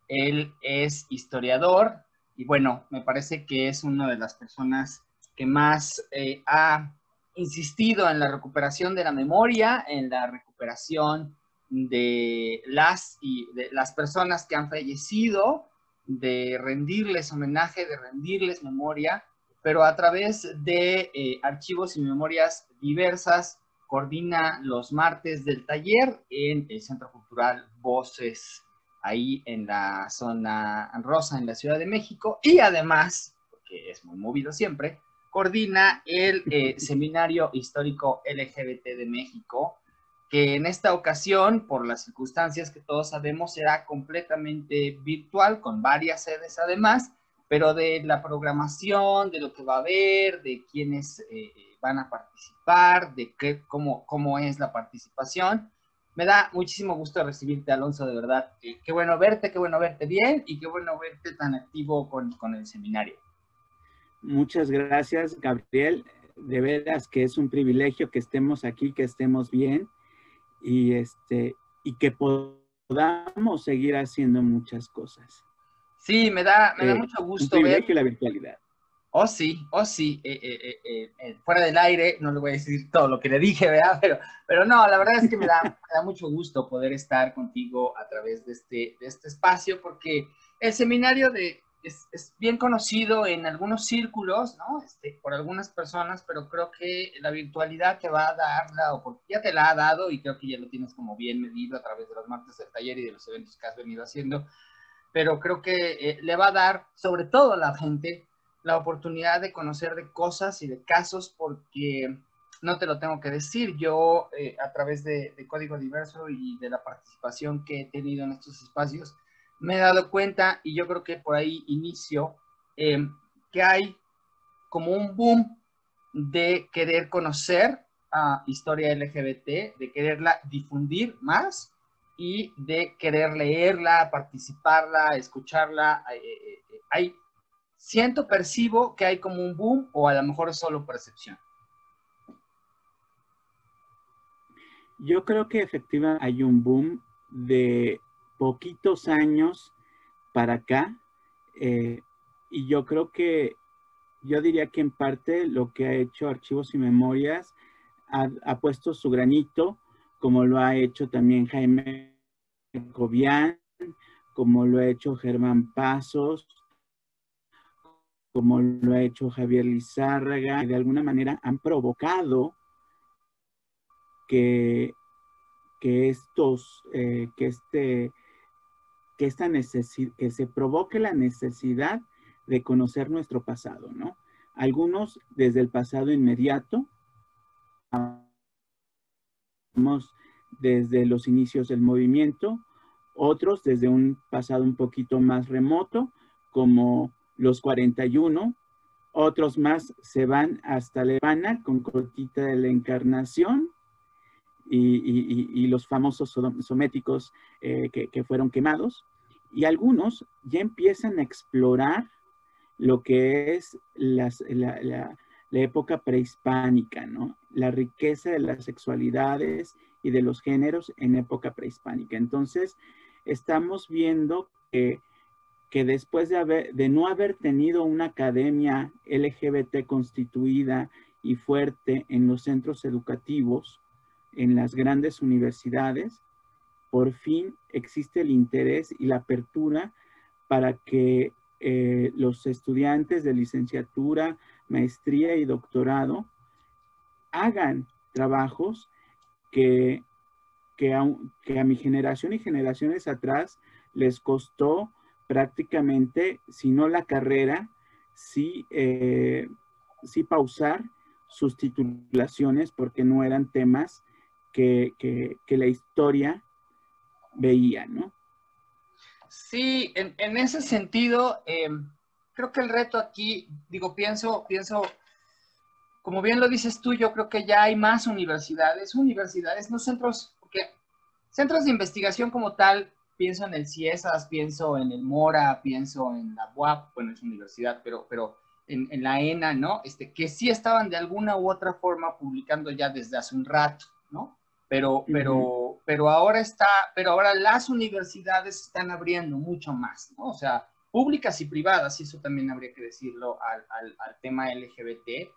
[SPEAKER 2] Él es historiador y bueno, me parece que es una de las personas que más ha insistido en la recuperación de la memoria, en la recuperación de las personas que han fallecido, de rendirles homenaje, de rendirles memoria, pero a través de archivos y memorias diversas. Coordina los martes del taller en el Centro Cultural Voces, ahí en la zona rosa, en la Ciudad de México, y además, porque es muy movido siempre, coordina el Seminario Histórico LGBT de México, que en esta ocasión, por las circunstancias que todos sabemos, será completamente virtual, con varias sedes además, pero de la programación, de lo que va a haber, de quiénes van a participar, de cómo es la participación. Me da muchísimo gusto recibirte, Alonso, de verdad. Qué bueno verte bien y qué bueno verte tan activo con el seminario.
[SPEAKER 4] Muchas gracias, Gabriel. De veras que es un privilegio que estemos aquí, que estemos bien y que podamos seguir haciendo muchas cosas.
[SPEAKER 2] Sí, me da mucho gusto
[SPEAKER 4] un privilegio la virtualidad.
[SPEAKER 2] Oh, sí. Fuera del aire, no le voy a decir todo lo que le dije, ¿verdad? Pero no, la verdad es que me da mucho gusto poder estar contigo a través de este espacio, porque el seminario es bien conocido en algunos círculos, ¿no? Por algunas personas, pero creo que la virtualidad te va a dar la oportunidad, ya te la ha dado y creo que ya lo tienes como bien medido a través de los martes del taller y de los eventos que has venido haciendo, pero creo que le va a dar, sobre todo a la gente, la oportunidad de conocer de cosas y de casos, porque no te lo tengo que decir, yo a través de Código Diverso y de la participación que he tenido en estos espacios, me he dado cuenta, y yo creo que por ahí inicio, que hay como un boom de querer conocer historia LGBT, de quererla difundir más y de querer leerla, participarla, escucharla. Percibo que hay como un boom, o a lo mejor es solo percepción.
[SPEAKER 4] Yo creo que efectivamente hay un boom de poquitos años para acá, y yo creo que, yo diría que en parte lo que ha hecho Archivos y Memorias ha puesto su granito, como lo ha hecho también Jaime Cobian, como lo ha hecho Germán Pasos, como lo ha hecho Javier Lizárraga, que de alguna manera han provocado que se provoque la necesidad de conocer nuestro pasado, ¿no? Algunos desde el pasado inmediato, desde los inicios del movimiento, otros desde un pasado un poquito más remoto, como los 41, otros más se van hasta Levana con Cortita de la Encarnación, y los famosos sométicos que fueron quemados, y algunos ya empiezan a explorar lo que es la época prehispánica, ¿no? La riqueza de las sexualidades y de los géneros en época prehispánica. Entonces, estamos viendo que después de no haber tenido una academia LGBT constituida y fuerte en los centros educativos, en las grandes universidades, por fin existe el interés y la apertura para que los estudiantes de licenciatura, maestría y doctorado hagan trabajos que a mi generación y generaciones atrás les costó prácticamente, si no la carrera, sí pausar sus titulaciones, porque no eran temas que la historia veía, ¿no?
[SPEAKER 2] Sí, en ese sentido, creo que el reto aquí, digo, pienso, como bien lo dices tú, yo creo que ya hay más universidades, no centros, porque centros de investigación como tal, pienso en el CIESAS, pienso en el MORA, pienso en la UAP, bueno, es universidad, pero en la ENA, ¿no? Que sí estaban de alguna u otra forma publicando ya desde hace un rato, ¿no? Pero ahora las universidades están abriendo mucho más, ¿no? O sea, públicas y privadas, y eso también habría que decirlo al tema LGBT.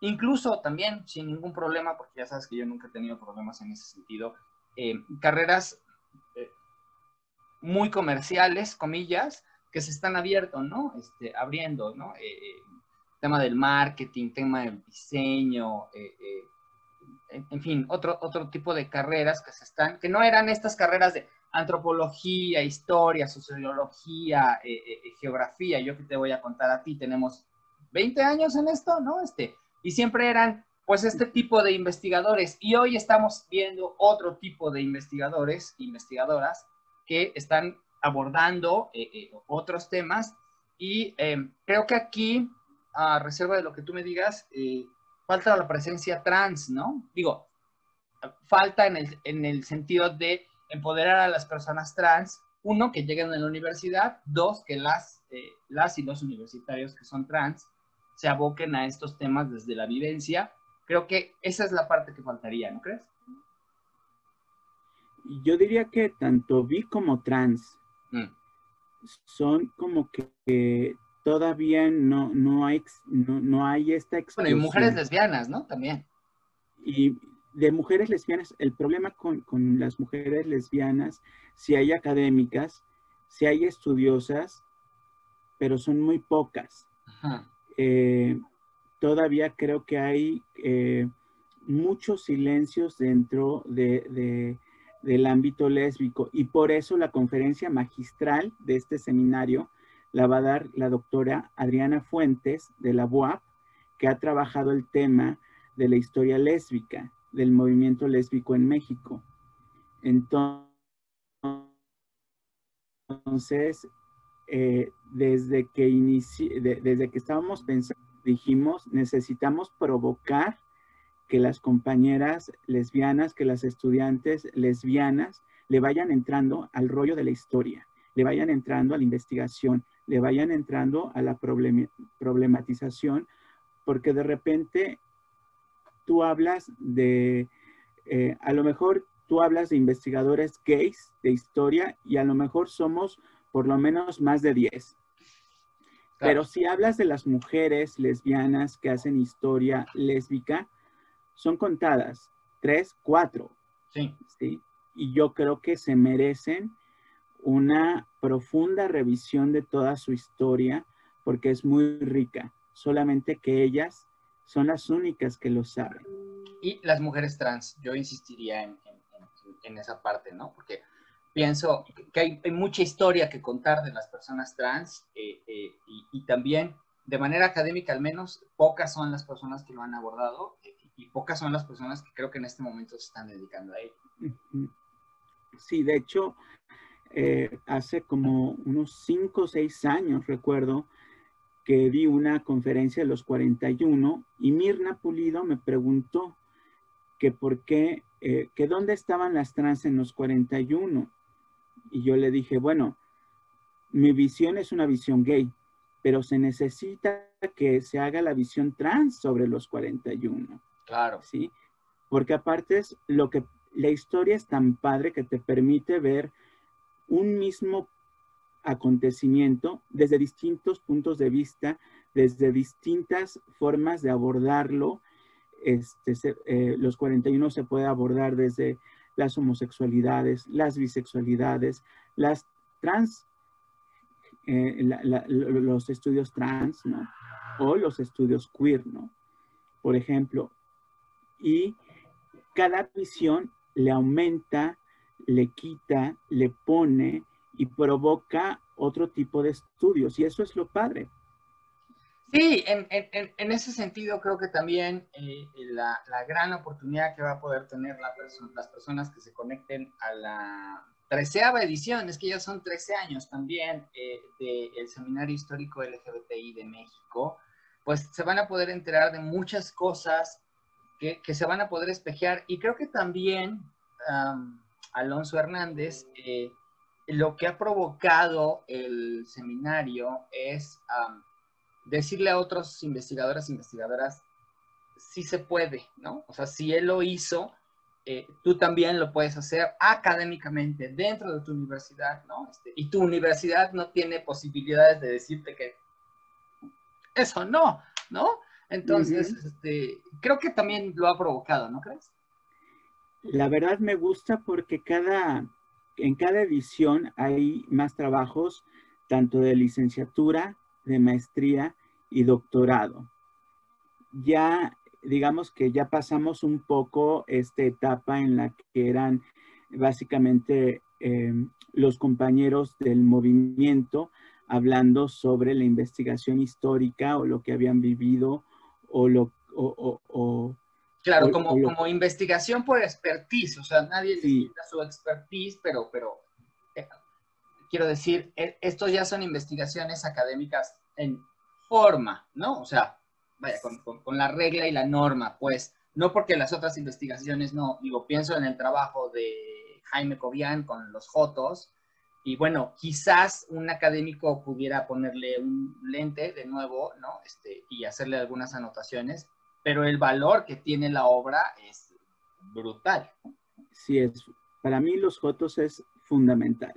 [SPEAKER 2] Incluso también sin ningún problema, porque ya sabes que yo nunca he tenido problemas en ese sentido, carreras muy comerciales, comillas, que se están abriendo, ¿no? Abriendo, ¿no? Tema del marketing, tema del diseño, en fin, otro tipo de carreras que no eran estas carreras de antropología, historia, sociología, geografía. Yo que te voy a contar a ti, tenemos 20 años en esto, ¿no? Y siempre eran, pues, este tipo de investigadores, y hoy estamos viendo otro tipo de investigadores, investigadoras, que están abordando otros temas, y creo que aquí, a reserva de lo que tú me digas, falta la presencia trans, ¿no? Digo, falta en el sentido de empoderar a las personas trans, uno, que lleguen a la universidad, dos, que las y los universitarios que son trans se aboquen a estos temas desde la vivencia. Creo que esa es la parte que faltaría, ¿no crees?
[SPEAKER 4] Yo diría que tanto bi como trans son como que todavía no hay esta explosión.
[SPEAKER 2] Bueno, y mujeres lesbianas, ¿no? También.
[SPEAKER 4] Y de mujeres lesbianas, el problema con las mujeres lesbianas, si hay académicas, si hay estudiosas, pero son muy pocas. Todavía creo que hay muchos silencios dentro del ámbito lésbico, y por eso la conferencia magistral de este seminario la va a dar la doctora Adriana Fuentes de la UAP, que ha trabajado el tema de la historia lésbica, del movimiento lésbico en México. Entonces, Entonces, desde que estábamos pensando, dijimos, necesitamos provocar que las compañeras lesbianas, que las estudiantes lesbianas le vayan entrando al rollo de la historia, le vayan entrando a la investigación, le vayan entrando a la problematización, porque de repente tú hablas de, a lo mejor tú hablas de investigadores gays de historia y a lo mejor somos por lo menos más de 10. Claro. Pero si hablas de las mujeres lesbianas que hacen historia lésbica, son contadas, 3, 4.
[SPEAKER 2] Sí.
[SPEAKER 4] ¿Sí? Y yo creo que se merecen una profunda revisión de toda su historia porque es muy rica. Solamente que ellas son las únicas que lo saben.
[SPEAKER 2] Y las mujeres trans, yo insistiría en esa parte, ¿no? Porque pienso que hay mucha historia que contar de las personas trans y también, de manera académica al menos, pocas son las personas que lo han abordado y pocas son las personas que creo que en este momento se están dedicando a ello.
[SPEAKER 4] Sí, de hecho, hace como unos 5 o 6 años, recuerdo, que di una conferencia de los 41 y Mirna Pulido me preguntó que por qué, que dónde estaban las trans en los 41. Y yo le dije, bueno, mi visión es una visión gay, pero se necesita que se haga la visión trans sobre los 41.
[SPEAKER 2] Claro.
[SPEAKER 4] ¿Sí? Porque aparte es lo que, la historia es tan padre que te permite ver un mismo acontecimiento desde distintos puntos de vista, desde distintas formas de abordarlo. Los 41 se puede abordar desde las homosexualidades, las bisexualidades, las trans, los estudios trans, ¿no? O los estudios queer, ¿no? Por ejemplo, y cada visión le aumenta, le quita, le pone y provoca otro tipo de estudios. Y eso es lo padre.
[SPEAKER 2] Sí, en ese sentido creo que también la gran oportunidad que va a poder tener las personas que se conecten a la 13ª edición, es que ya son 13 años también del Seminario Histórico LGBTI de México, pues se van a poder enterar de muchas cosas que se van a poder espejear. Y creo que también Alonso Hernández, lo que ha provocado el seminario es decirle a otros investigadoras, sí se puede, ¿no? O sea, si él lo hizo, tú también lo puedes hacer académicamente dentro de tu universidad, ¿no? Y tu universidad no tiene posibilidades de decirte que eso no, ¿no? Entonces, creo que también lo ha provocado, ¿no crees?
[SPEAKER 4] La verdad me gusta porque en cada edición hay más trabajos, tanto de licenciatura, de maestría y doctorado. Ya, digamos que ya pasamos un poco esta etapa en la que eran básicamente los compañeros del movimiento hablando sobre la investigación histórica o lo que habían vivido
[SPEAKER 2] claro, como investigación por expertise, o sea, nadie les quita su expertise, pero quiero decir, estos ya son investigaciones académicas en forma, ¿no? O sea, vaya, con la regla y la norma, pues, no porque las otras investigaciones no, digo, pienso en el trabajo de Jaime Cobian con los jotos, y bueno, quizás un académico pudiera ponerle un lente de nuevo, ¿no? Y hacerle algunas anotaciones, pero el valor que tiene la obra es brutal.
[SPEAKER 4] Sí, para mí Los Jotos es fundamental.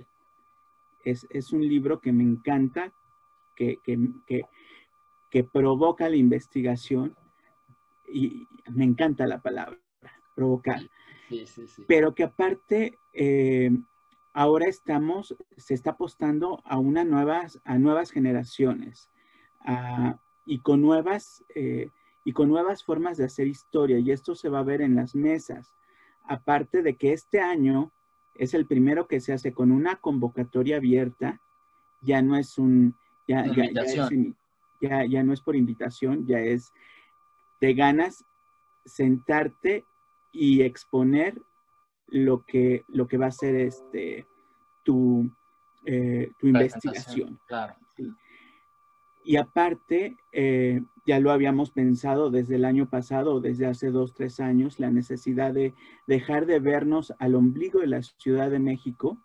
[SPEAKER 4] Es un libro que me encanta, que provoca la investigación y me encanta la palabra, provocar.
[SPEAKER 2] Sí.
[SPEAKER 4] Pero que aparte ahora se está apostando a nuevas generaciones y con nuevas formas de hacer historia, y esto se va a ver en las mesas. Aparte de que este año es el primero que se hace con una convocatoria abierta, ya no es ya no es por invitación, ya es de ganas sentarte y exponer lo que va a ser tu tu investigación.
[SPEAKER 2] Claro.
[SPEAKER 4] ¿Sí? Y aparte, ya lo habíamos pensado desde el año pasado, desde hace 2, 3 años, la necesidad de dejar de vernos al ombligo de la Ciudad de México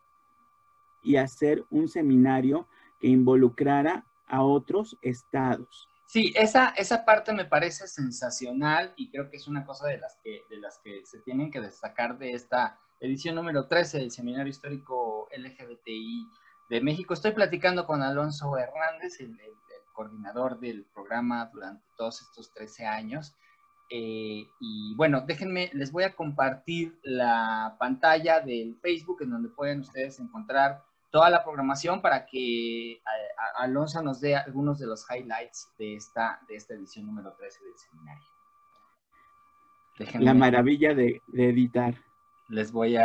[SPEAKER 4] y hacer un seminario que involucrara a otros estados.
[SPEAKER 2] Sí, esa parte me parece sensacional y creo que es una cosa de las que se tienen que destacar de esta edición número 13 del Seminario Histórico LGBTI de México. Estoy platicando con Alonso Hernández, el coordinador del programa durante todos estos 13 años. Y bueno, déjenme, les voy a compartir la pantalla del Facebook en donde pueden ustedes encontrar toda la programación para que Alonso nos dé algunos de los highlights de esta edición número 13 del seminario.
[SPEAKER 4] Déjenme, la maravilla de editar.
[SPEAKER 2] Les voy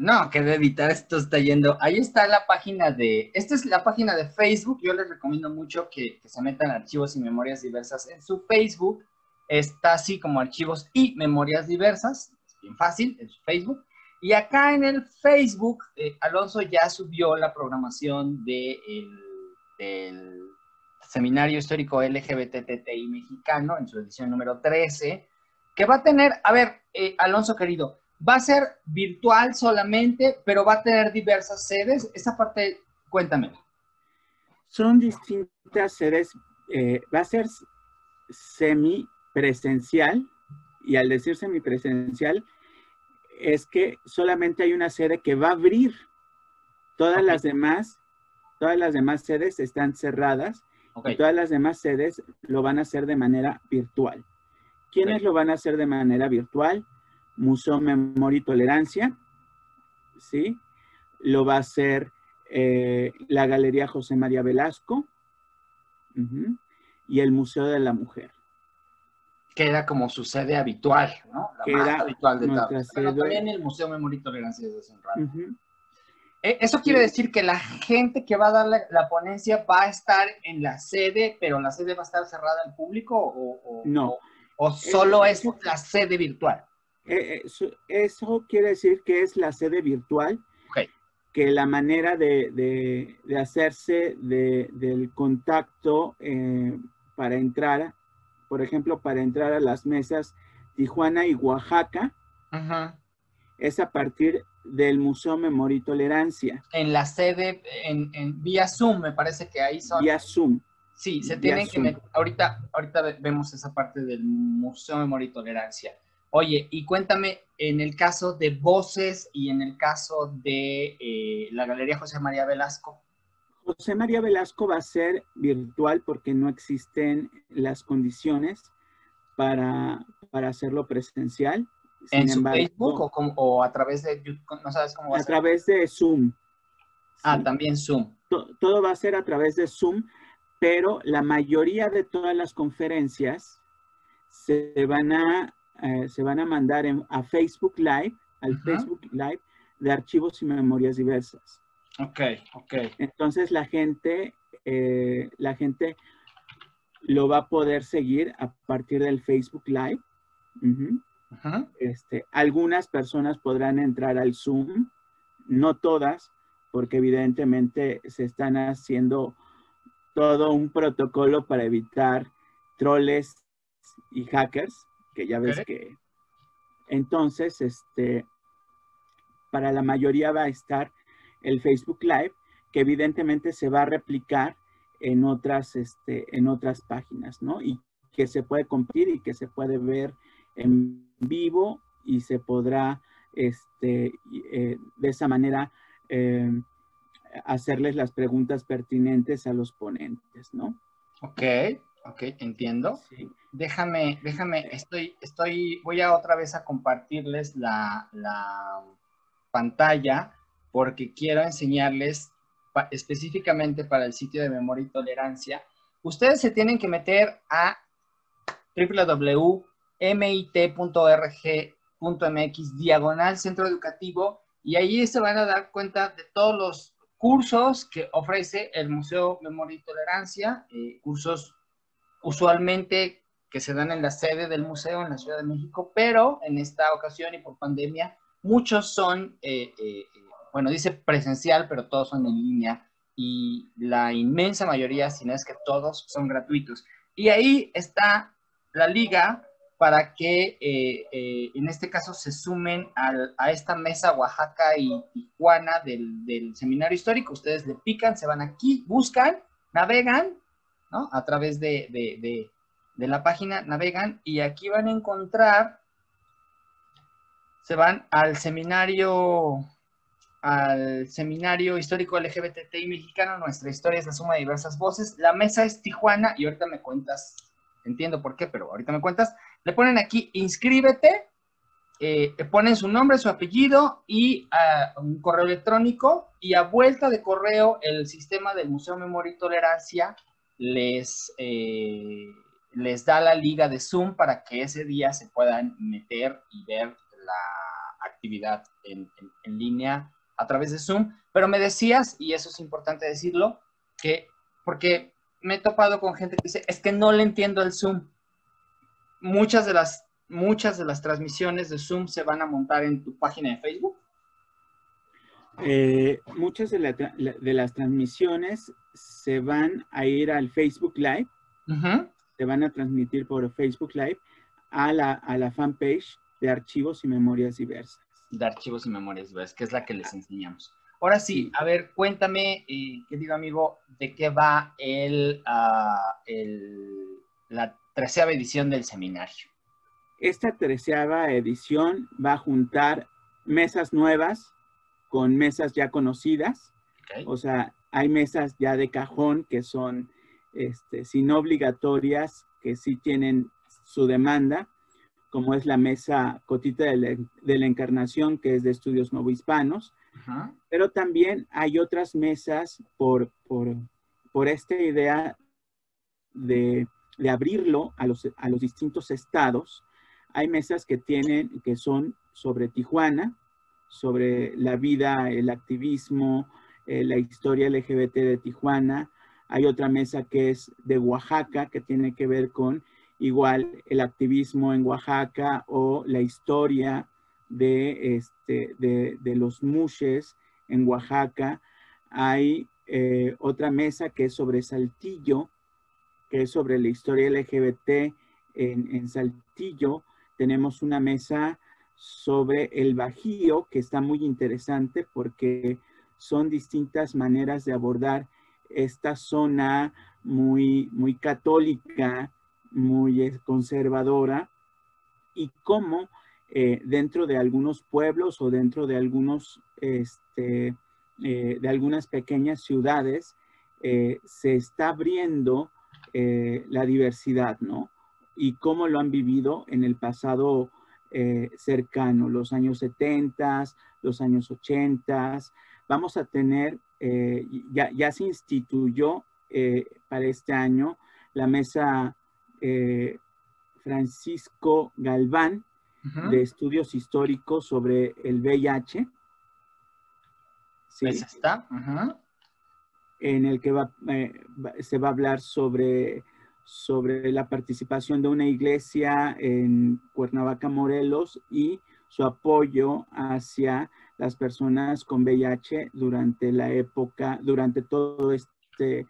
[SPEAKER 2] no, que de editar esto está yendo. Ahí está la página esta es la página de Facebook. Yo les recomiendo mucho que se metan Archivos y Memorias Diversas en su Facebook. Está así como Archivos y Memorias Diversas. Es bien fácil, en su Facebook. Y acá en el Facebook, Alonso ya subió la programación del Seminario Histórico LGBTTI Mexicano en su edición número 13, que va a tener, a ver, Alonso querido, va a ser virtual solamente, pero va a tener diversas sedes. Esa parte, cuéntamela.
[SPEAKER 4] Son distintas sedes, va a ser semipresencial, y al decir semipresencial, es que solamente hay una sede que va a abrir. Todas las demás sedes están cerradas, y todas las demás sedes lo van a hacer de manera virtual. ¿Quiénes lo van a hacer de manera virtual? Museo Memoria y Tolerancia, ¿sí? Lo va a hacer la Galería José María Velasco, y el Museo de la Mujer.
[SPEAKER 2] Que era como su sede habitual, ¿no? La
[SPEAKER 4] que
[SPEAKER 2] más
[SPEAKER 4] era
[SPEAKER 2] habitual de todas. Pero también el Museo Memoria y Tolerancia desde hace un rato. Eso quiere decir que la gente que va a dar la ponencia va a estar en la sede, pero la sede va a estar cerrada al público
[SPEAKER 4] no.
[SPEAKER 2] O solo es la sede virtual.
[SPEAKER 4] Eso quiere decir que es la sede virtual, que la manera de hacerse del contacto para entrar, por ejemplo, para entrar a las mesas Tijuana y Oaxaca, es a partir del Museo Memoria y Tolerancia.
[SPEAKER 2] En la sede, vía Zoom, me parece que ahí son.
[SPEAKER 4] Vía Zoom.
[SPEAKER 2] Sí, se tienen que meter. Ahorita vemos esa parte del Museo Memoria y Tolerancia. Oye, y cuéntame, en el caso de Voces y en el caso de la Galería José María Velasco.
[SPEAKER 4] José María Velasco va a ser virtual porque no existen las condiciones para hacerlo presencial.
[SPEAKER 2] ¿En su Facebook o a través de YouTube? ¿No sabes cómo va a ser?
[SPEAKER 4] A través de Zoom.
[SPEAKER 2] Ah, sí. También Zoom.
[SPEAKER 4] Todo va a ser a través de Zoom, pero la mayoría de todas las conferencias se van a mandar a Facebook Live, al Facebook Live de Archivos y Memorias Diversas.
[SPEAKER 2] Ok.
[SPEAKER 4] Entonces la gente lo va a poder seguir a partir del Facebook Live. Algunas personas podrán entrar al Zoom, no todas, porque evidentemente se están haciendo todo un protocolo para evitar troles y hackers, que ya ves que... Entonces, para la mayoría va a estar el Facebook Live, que evidentemente se va a replicar en otras páginas, ¿no? Y que se puede compartir y que se puede ver en vivo y se podrá, de esa manera, hacerles las preguntas pertinentes a los ponentes, ¿no?
[SPEAKER 2] Ok, entiendo.
[SPEAKER 4] Sí.
[SPEAKER 2] Déjame, voy a otra vez a compartirles la pantalla porque quiero enseñarles específicamente para el sitio de Memoria y Tolerancia. Ustedes se tienen que meter a www.mit.org.mx/Centro Educativo y ahí se van a dar cuenta de todos los cursos que ofrece el Museo Memoria y Tolerancia, cursos usualmente que se dan en la sede del museo en la Ciudad de México, pero en esta ocasión y por pandemia, muchos son bueno, dice presencial, pero todos son en línea y la inmensa mayoría, si no es que todos, son gratuitos. Y ahí está la liga para que en este caso se sumen a esta mesa Oaxaca y Tijuana del seminario histórico. Ustedes le pican, se van aquí, buscan, navegan, ¿no? A través de la página, navegan y aquí van a encontrar, se van al seminario histórico LGBTI mexicano. Nuestra historia es la suma de diversas voces. La mesa es Tijuana y ahorita me cuentas, entiendo por qué, pero ahorita me cuentas. Le ponen aquí, inscríbete, ponen su nombre, su apellido y un correo electrónico, y a vuelta de correo el sistema del Museo Memoria y Tolerancia les da la liga de Zoom para que ese día se puedan meter y ver la actividad en línea a través de Zoom. Pero me decías, y eso es importante decirlo, que porque me he topado con gente que dice, es que no le entiendo el Zoom. Muchas de las transmisiones de Zoom se van a montar en tu página de Facebook.
[SPEAKER 4] Muchas de las transmisiones se van a ir al Facebook Live. Se van a transmitir por Facebook Live a la fanpage de Archivos y Memorias Diversas.
[SPEAKER 2] De Archivos y Memorias Diversas, que es la que les enseñamos. Ahora sí, a ver, cuéntame, querido amigo, de qué va la 13ª edición del seminario.
[SPEAKER 4] Esta 13ª edición va a juntar mesas nuevas con mesas ya conocidas. Okay. O sea, hay mesas ya de cajón que son, si no obligatorias, que sí tienen su demanda, como es la mesa Cotita de la Encarnación, que es de estudios novohispanos. Pero también hay otras mesas por esta idea de abrirlo a los distintos estados. Hay mesas que son sobre Tijuana, sobre la vida, el activismo, la historia LGBT de Tijuana. Hay otra mesa que es de Oaxaca, que tiene que ver con igual el activismo en Oaxaca o la historia de los mushes en Oaxaca. Hay otra mesa que es sobre Saltillo, que es sobre la historia LGBT en Saltillo. Tenemos una mesa sobre el Bajío, que está muy interesante porque son distintas maneras de abordar esta zona muy, muy católica, muy conservadora, y cómo dentro de algunos pueblos o dentro de algunas pequeñas ciudades se está abriendo la diversidad, ¿no? Y cómo lo han vivido en el pasado cercano, los años 70, los años 80. Vamos a tener, ya se instituyó para este año la mesa Francisco Galván de estudios históricos sobre el VIH. Sí.
[SPEAKER 2] Esa está.
[SPEAKER 4] En el que se va a hablar sobre la participación de una iglesia en Cuernavaca, Morelos, y su apoyo hacia las personas con VIH durante todo este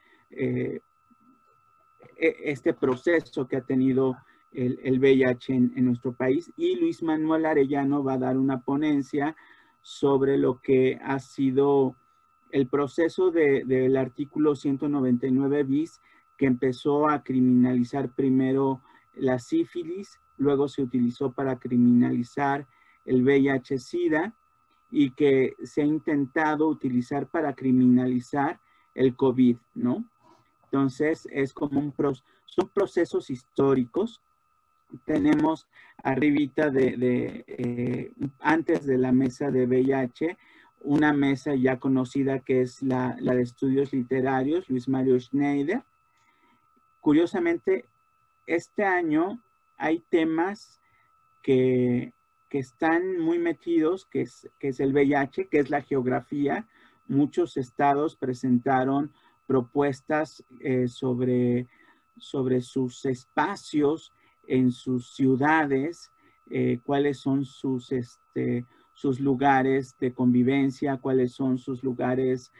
[SPEAKER 4] proceso que ha tenido el VIH en nuestro país. Y Luis Manuel Arellano va a dar una ponencia sobre lo que ha sido el proceso del artículo 199 bis, que empezó a criminalizar primero la sífilis, luego se utilizó para criminalizar el VIH-Sida, y que se ha intentado utilizar para criminalizar el COVID, ¿no? Entonces, es como son procesos históricos. Tenemos arribita antes de la mesa de VIH, una mesa ya conocida que es la de estudios literarios, Luis Mario Schneider. Curiosamente, este año hay temas que están muy metidos, que es el VIH, que es la geografía. Muchos estados presentaron propuestas sobre sus espacios en sus ciudades, cuáles son sus sus lugares de convivencia, cuáles son sus lugares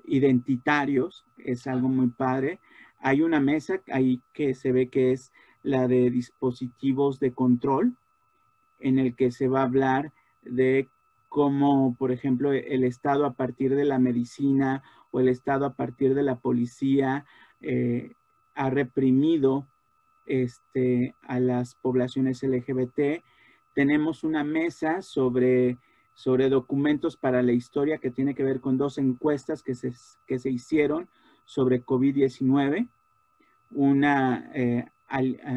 [SPEAKER 4] identitarios. Es algo muy padre. Hay una mesa ahí que se ve que es la de dispositivos de control, en el que se va a hablar de cómo, por ejemplo, el Estado a partir de la medicina o el Estado a partir de la policía ha reprimido a las poblaciones LGBT. Tenemos una mesa sobre documentos para la historia que tiene que ver con 2 encuestas que se hicieron sobre COVID-19. Una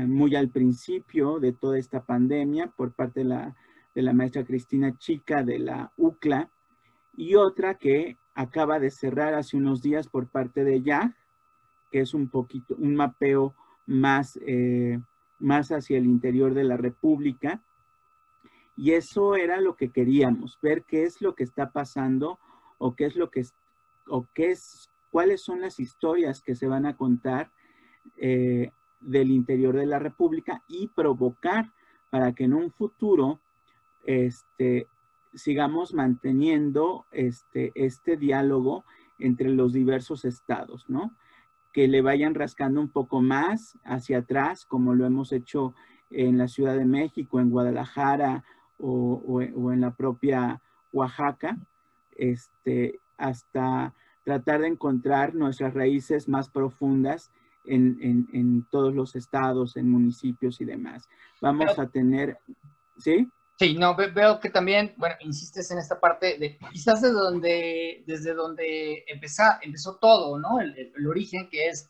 [SPEAKER 4] muy al principio de toda esta pandemia por parte de la maestra Cristina Chica de la UCLA, y otra que acaba de cerrar hace unos días por parte de YAG, que es un mapeo más hacia el interior de la República. Y eso era lo que queríamos, ver qué es lo que está pasando o cuáles son las historias que se van a contar del interior de la República, y provocar para que en un futuro sigamos manteniendo este diálogo entre los diversos estados, ¿no? Que le vayan rascando un poco más hacia atrás, como lo hemos hecho en la Ciudad de México, en Guadalajara o en la propia Oaxaca, hasta tratar de encontrar nuestras raíces más profundas en todos los estados, en municipios y demás. Vamos a tener, ¿sí?
[SPEAKER 2] Sí, no, veo que también, bueno, insistes en esta parte de quizás desde donde empezó todo, ¿no? El origen, que es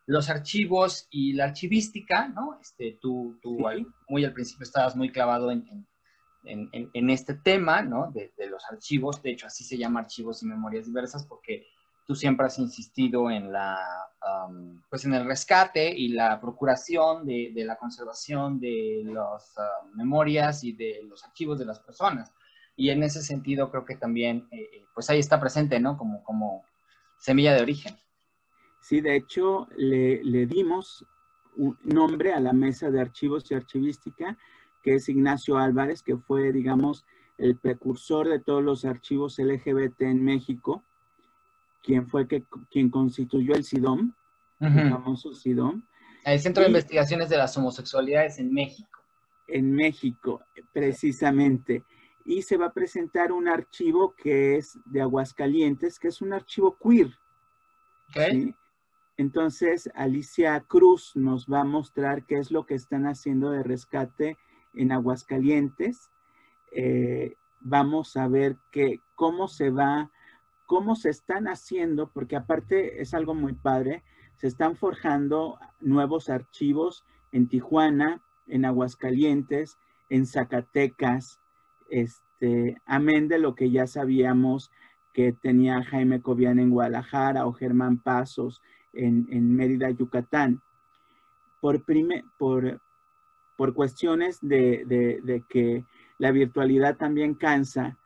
[SPEAKER 2] los archivos y la archivística, ¿no? Tú
[SPEAKER 4] Sí.
[SPEAKER 2] muy al principio estabas muy clavado en este tema, ¿no? De los archivos. De hecho, así se llama Archivos y Memorias Diversas, porque tú siempre has insistido en pues en el rescate y la procuración de la conservación de las memorias y de los archivos de las personas. Y en ese sentido creo que también, pues ahí está presente, ¿no? Como semilla de origen.
[SPEAKER 4] Sí, de hecho, le dimos un nombre a la mesa de archivos y archivística, que es Ignacio Álvarez, que fue, digamos, el precursor de todos los archivos LGBT en México, quien constituyó el CIDOM, el famoso CIDOM.
[SPEAKER 2] El Centro de Investigaciones de las Homosexualidades en México.
[SPEAKER 4] En México, precisamente. Y se va a presentar un archivo que es de Aguascalientes, que es un archivo queer.
[SPEAKER 2] Okay.
[SPEAKER 4] ¿Sí? Entonces, Alicia Cruz nos va a mostrar qué es lo que están haciendo de rescate en Aguascalientes. Vamos a ver cómo se están haciendo, porque aparte es algo muy padre, se están forjando nuevos archivos en Tijuana, en Aguascalientes, en Zacatecas, amén de lo que ya sabíamos que tenía Jaime Cobian en Guadalajara o Germán Pasos en Mérida, Yucatán. Por cuestiones de que la virtualidad también cansa,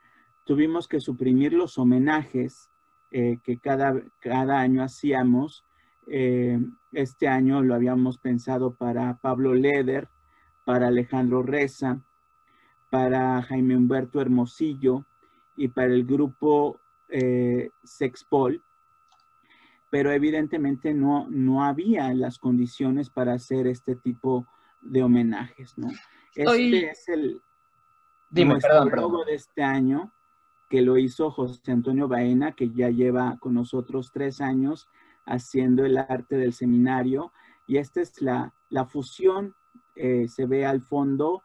[SPEAKER 4] tuvimos que suprimir los homenajes que cada año hacíamos. Este año lo habíamos pensado para Pablo Leder, para Alejandro Reza, para Jaime Humberto Hermosillo y para el grupo Sexpol, pero evidentemente no había las condiciones para hacer este tipo de homenajes, ¿no? Este es nuestro logo de este año, que lo hizo José Antonio Baena, que ya lleva con nosotros 3 años haciendo el arte del seminario, y esta es la fusión. Se ve al fondo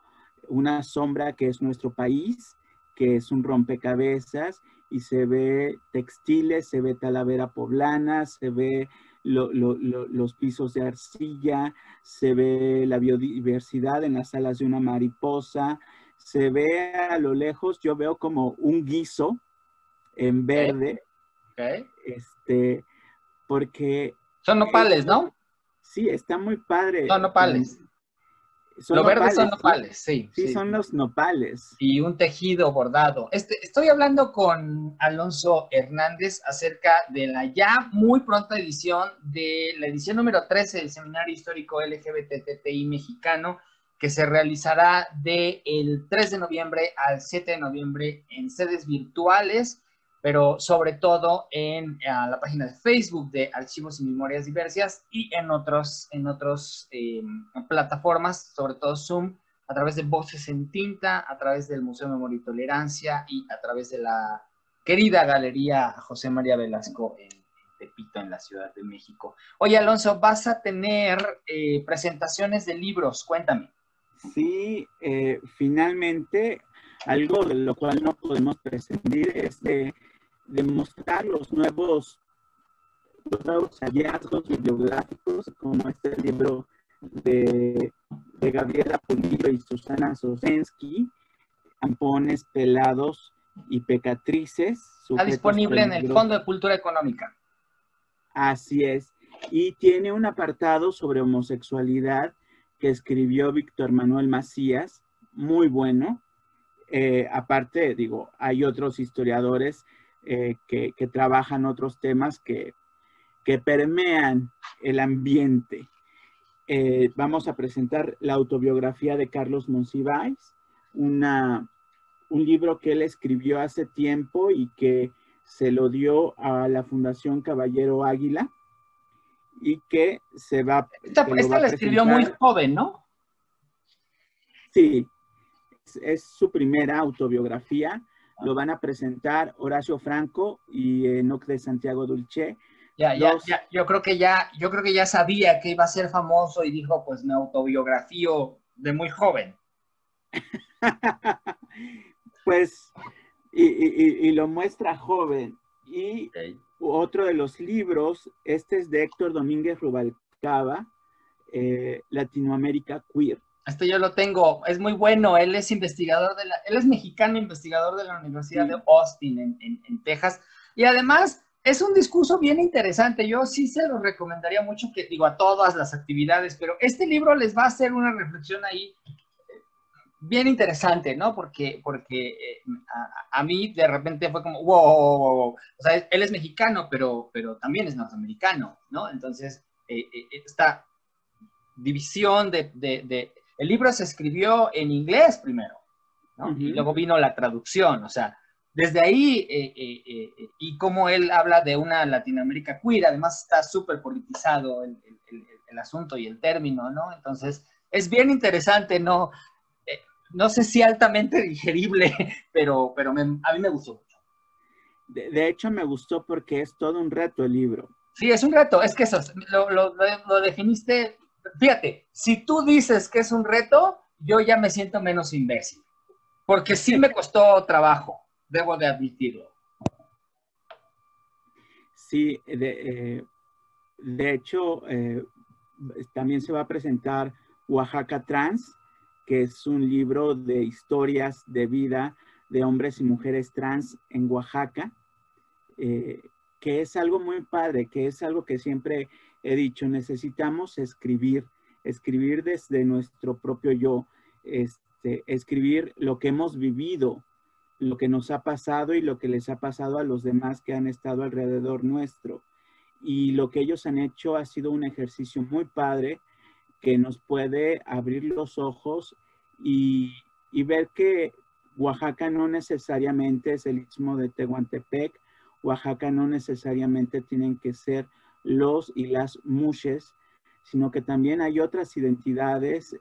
[SPEAKER 4] una sombra que es nuestro país, que es un rompecabezas, y se ve textiles, se ve talavera poblana, se ve los pisos de arcilla, se ve la biodiversidad en las alas de una mariposa, se ve a lo lejos, yo veo como un guiso en verde.
[SPEAKER 2] Okay.
[SPEAKER 4] Porque...
[SPEAKER 2] Son nopales, ¿no?
[SPEAKER 4] Sí, está muy padre.
[SPEAKER 2] Son nopales.
[SPEAKER 4] Lo
[SPEAKER 2] verde son nopales,
[SPEAKER 4] sí. Sí, son los nopales.
[SPEAKER 2] Y un tejido bordado. Estoy hablando con Alonso Hernández acerca de la ya muy pronta edición de la edición número 13 del Seminario Histórico LGBTTI Mexicano, que se realizará del 3 de noviembre al 7 de noviembre en sedes virtuales, pero sobre todo en la página de Facebook de Archivos y Memorias Diversas y en otros plataformas, sobre todo Zoom, a través de Voces en Tinta, a través del Museo de Memoria y Tolerancia y a través de la querida Galería José María Velasco en Tepito, en la Ciudad de México. Oye, Alonso, vas a tener presentaciones de libros, cuéntame.
[SPEAKER 4] Sí, finalmente, algo de lo cual no podemos prescindir es de mostrar los nuevos hallazgos bibliográficos, como este libro de Gabriela Pulido y Susana Sosensky, Ampones, Pelados y Pecatrices.
[SPEAKER 2] Está disponible en el Fondo de Cultura Económica.
[SPEAKER 4] Así es. Y tiene un apartado sobre homosexualidad que escribió Víctor Manuel Macías, muy bueno. Aparte, digo, hay otros historiadores que trabajan otros temas que permean el ambiente. Vamos a presentar la autobiografía de Carlos Monsiváis, un libro que él escribió hace tiempo y que se lo dio a la Fundación Caballero Águila y que se va...
[SPEAKER 2] Esta la escribió muy joven, ¿no?
[SPEAKER 4] Sí, es su primera autobiografía. Lo van a presentar Horacio Franco y Enoc de Santiago Dulce.
[SPEAKER 2] Yo creo que ya sabía que iba a ser famoso y dijo, pues me autobiografío de muy joven.
[SPEAKER 4] Pues, y lo muestra joven. Y otro de los libros, este es de Héctor Domínguez Rubalcaba, Latinoamérica Queer.
[SPEAKER 2] Este yo lo tengo, es muy bueno, él es investigador él es mexicano, investigador de la Universidad de Austin, en Texas, y además es un discurso bien interesante. Yo sí se lo recomendaría mucho, que digo, a todas las actividades, pero este libro les va a hacer una reflexión ahí bien interesante, ¿no? Porque a mí de repente fue como, wow. O sea, él es mexicano, pero también es norteamericano, ¿no? Entonces, esta división el libro se escribió en inglés primero, ¿no? Y luego vino la traducción, o sea, desde ahí, y como él habla de una Latinoamérica queer, además está súper politizado el asunto y el término, ¿no? Entonces, es bien interesante, ¿no? No sé si altamente digerible, pero a mí me gustó mucho.
[SPEAKER 4] De hecho, me gustó porque es todo un reto el libro.
[SPEAKER 2] Sí, es un reto, es que eso, lo definiste. Fíjate, si tú dices que es un reto, yo ya me siento menos imbécil, porque sí me costó trabajo, debo de admitirlo.
[SPEAKER 4] Sí, de hecho, también se va a presentar Oaxaca Trans, que es un libro de historias de vida de hombres y mujeres trans en Oaxaca, que es algo muy padre, que es algo que siempre he dicho, necesitamos escribir desde nuestro propio yo, escribir lo que hemos vivido, lo que nos ha pasado y lo que les ha pasado a los demás que han estado alrededor nuestro. Y lo que ellos han hecho ha sido un ejercicio muy padre que nos puede abrir los ojos y ver que Oaxaca no necesariamente es el Istmo de Tehuantepec, Oaxaca no necesariamente tienen que ser los y las muxes, sino que también hay otras identidades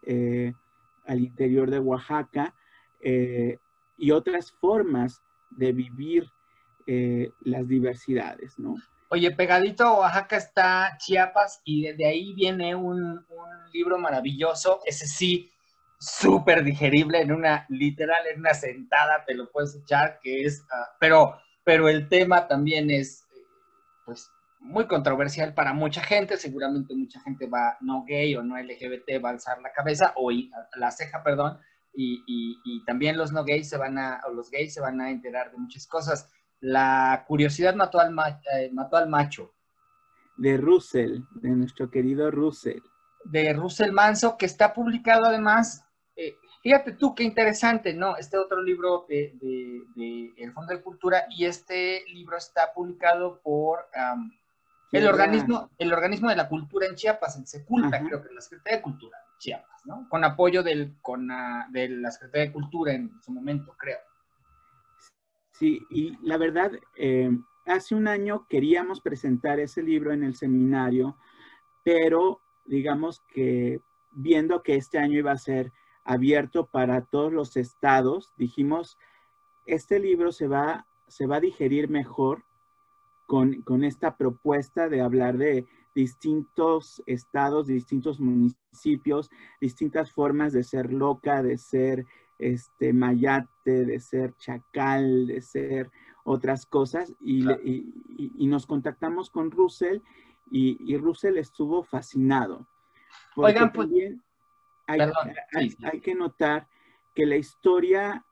[SPEAKER 4] al interior de Oaxaca y otras formas de vivir las diversidades, ¿no?
[SPEAKER 2] Oye, pegadito a Oaxaca está Chiapas y desde ahí viene un libro maravilloso, ese sí, súper digerible, literal, en una sentada te lo puedes echar, que es, pero el tema también es, pues, muy controversial para mucha gente. Seguramente mucha gente no gay o no LGBT va a alzar la cabeza, la ceja, perdón, y también los no gays los gays se van a enterar de muchas cosas. La curiosidad mató al macho.
[SPEAKER 4] De Russell, de nuestro querido Russell.
[SPEAKER 2] De Russell Manso, que está publicado además, fíjate tú qué interesante, ¿no? Este otro libro de el Fondo de Cultura, y este libro está publicado por el organismo de la cultura en Chiapas, en Seculta, creo que es la Secretaría de Cultura. Chiapas, ¿no? Con apoyo de la Secretaría de Cultura en su momento, creo.
[SPEAKER 4] Sí, y la verdad, hace un año queríamos presentar ese libro en el seminario, pero digamos que viendo que este año iba a ser abierto para todos los estados, dijimos, este libro se va a digerir mejor con esta propuesta de hablar de distintos estados, distintos municipios, distintas formas de ser loca, de ser mayate, de ser chacal, de ser otras cosas. Y nos contactamos con Russell y Russell estuvo fascinado. Porque
[SPEAKER 2] Oigan, pues,
[SPEAKER 4] también hay que notar que la historia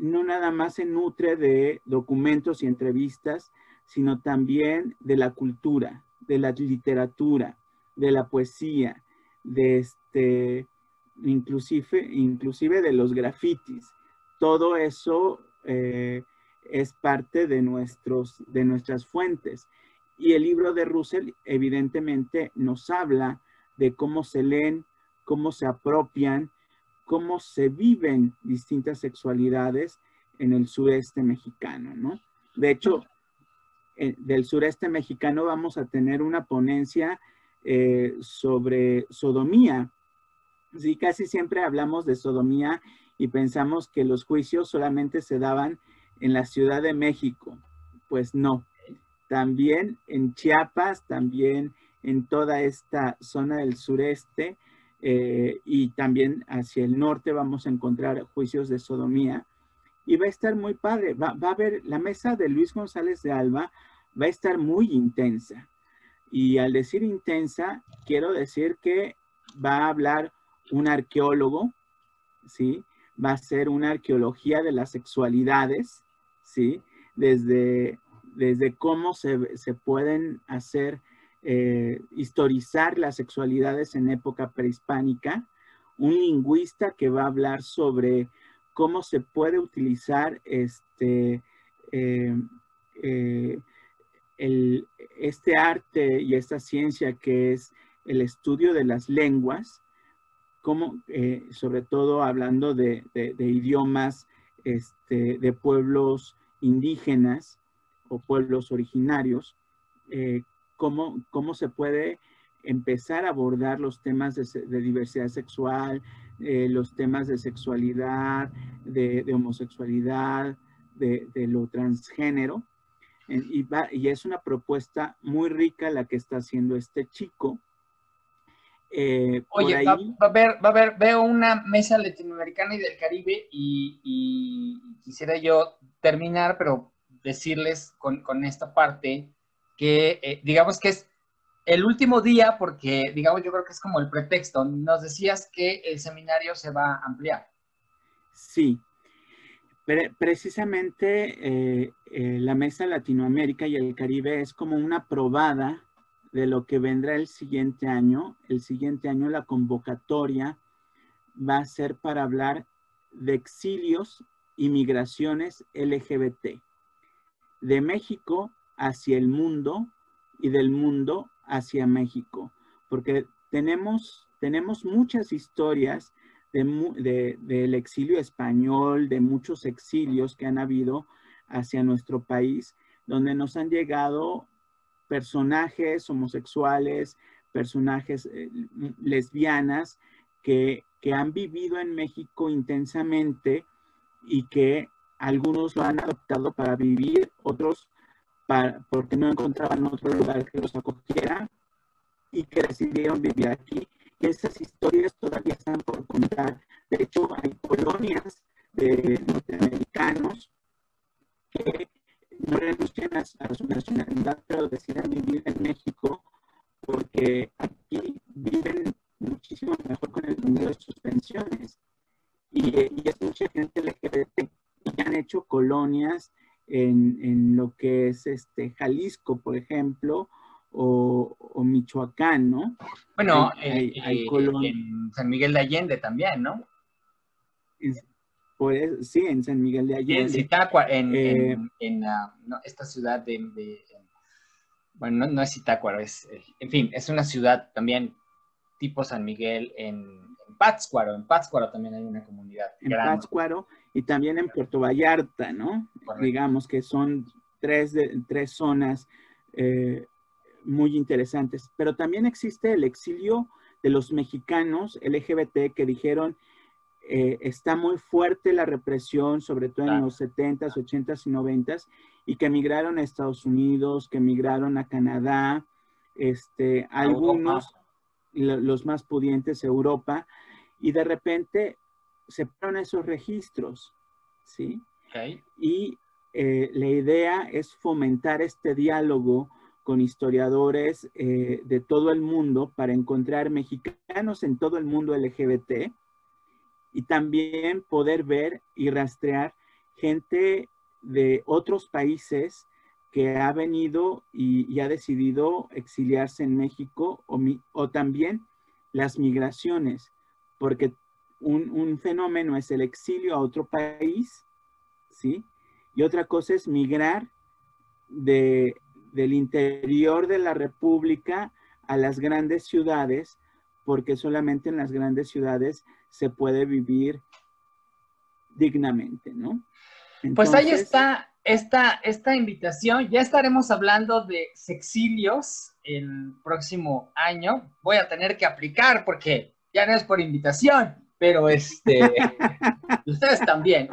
[SPEAKER 4] no nada más se nutre de documentos y entrevistas, sino también de la cultura, de la literatura, de la poesía, de inclusive de los grafitis. Todo eso es parte de nuestras fuentes. Y el libro de Russell evidentemente nos habla de cómo se leen, cómo se apropian, cómo se viven distintas sexualidades en el sureste mexicano, ¿no? De hecho, del sureste mexicano vamos a tener una ponencia sobre sodomía. Sí, casi siempre hablamos de sodomía y pensamos que los juicios solamente se daban en la Ciudad de México. Pues no. También en Chiapas, también en toda esta zona del sureste y también hacia el norte vamos a encontrar juicios de sodomía. Y va a estar muy padre. Va a haber la mesa de Luis González de Alba, va a estar muy intensa. Y al decir intensa, quiero decir que va a hablar un arqueólogo, ¿sí? Va a ser una arqueología de las sexualidades, ¿sí? Desde cómo se pueden hacer, historizar las sexualidades en época prehispánica, un lingüista que va a hablar sobre cómo se puede utilizar este arte y esta ciencia que es el estudio de las lenguas, como, sobre todo hablando de idiomas de pueblos indígenas o pueblos originarios, cómo se puede empezar a abordar los temas de diversidad sexual, los temas de sexualidad, de homosexualidad, de lo transgénero. Y es una propuesta muy rica la que está haciendo este chico.
[SPEAKER 2] Oye,
[SPEAKER 4] ahí,
[SPEAKER 2] va a haber, veo una mesa latinoamericana y del Caribe y quisiera yo terminar, pero decirles con esta parte que digamos que es el último día porque, digamos, yo creo que es como el pretexto. Nos decías que el seminario se va a ampliar.
[SPEAKER 4] Sí. Precisamente la Mesa Latinoamérica y el Caribe es como una probada de lo que vendrá el siguiente año. El siguiente año la convocatoria va a ser para hablar de exilios y migraciones LGBT. De México hacia el mundo y del mundo hacia México. Porque tenemos muchas historias del exilio español, de muchos exilios que han habido hacia nuestro país, donde nos han llegado personajes homosexuales, personajes lesbianas que han vivido en México intensamente y que algunos lo han adoptado para vivir, otros porque no encontraban otro lugar que los acogiera y que decidieron vivir aquí. Y esas historias todavía están por contar. De hecho, hay colonias de norteamericanos que no renuncian a su nacionalidad, pero deciden vivir en México porque aquí viven muchísimo mejor con el dinero de sus pensiones. Y es mucha gente LGBT y han hecho colonias en lo que es Jalisco, por ejemplo, o Michoacán, ¿no?
[SPEAKER 2] Bueno,
[SPEAKER 4] hay
[SPEAKER 2] en San Miguel de Allende también, ¿no?
[SPEAKER 4] Pues, sí, en San Miguel de Allende.
[SPEAKER 2] En Zitácuaro, no, esta ciudad bueno, no es Zitácuaro, en fin, es una ciudad también tipo San Miguel en En Pátzcuaro también hay una comunidad
[SPEAKER 4] En
[SPEAKER 2] grande.
[SPEAKER 4] Pátzcuaro y también en Puerto Vallarta, ¿no?
[SPEAKER 2] Correcto.
[SPEAKER 4] Digamos que son tres zonas muy interesantes. Pero también existe el exilio de los mexicanos LGBT que dijeron, está muy fuerte la represión, sobre todo en los 70s, 80s y 90s, y que emigraron a Estados Unidos, que emigraron a Canadá, algunos, los más pudientes, a Europa, y de repente se ponen esos registros, ¿sí?
[SPEAKER 2] Okay.
[SPEAKER 4] Y la idea es fomentar este diálogo con historiadores de todo el mundo para encontrar mexicanos en todo el mundo LGBT y también poder ver y rastrear gente de otros países que ha venido y ha decidido exiliarse en México o también las migraciones, porque un fenómeno es el exilio a otro país, ¿sí? Y otra cosa es migrar del interior de la República a las grandes ciudades, porque solamente en las grandes ciudades se puede vivir dignamente, ¿no?
[SPEAKER 2] Entonces, pues ahí está esta invitación. Ya estaremos hablando de sexilios el próximo año. Voy a tener que aplicar porque ya no es por invitación, pero ustedes también.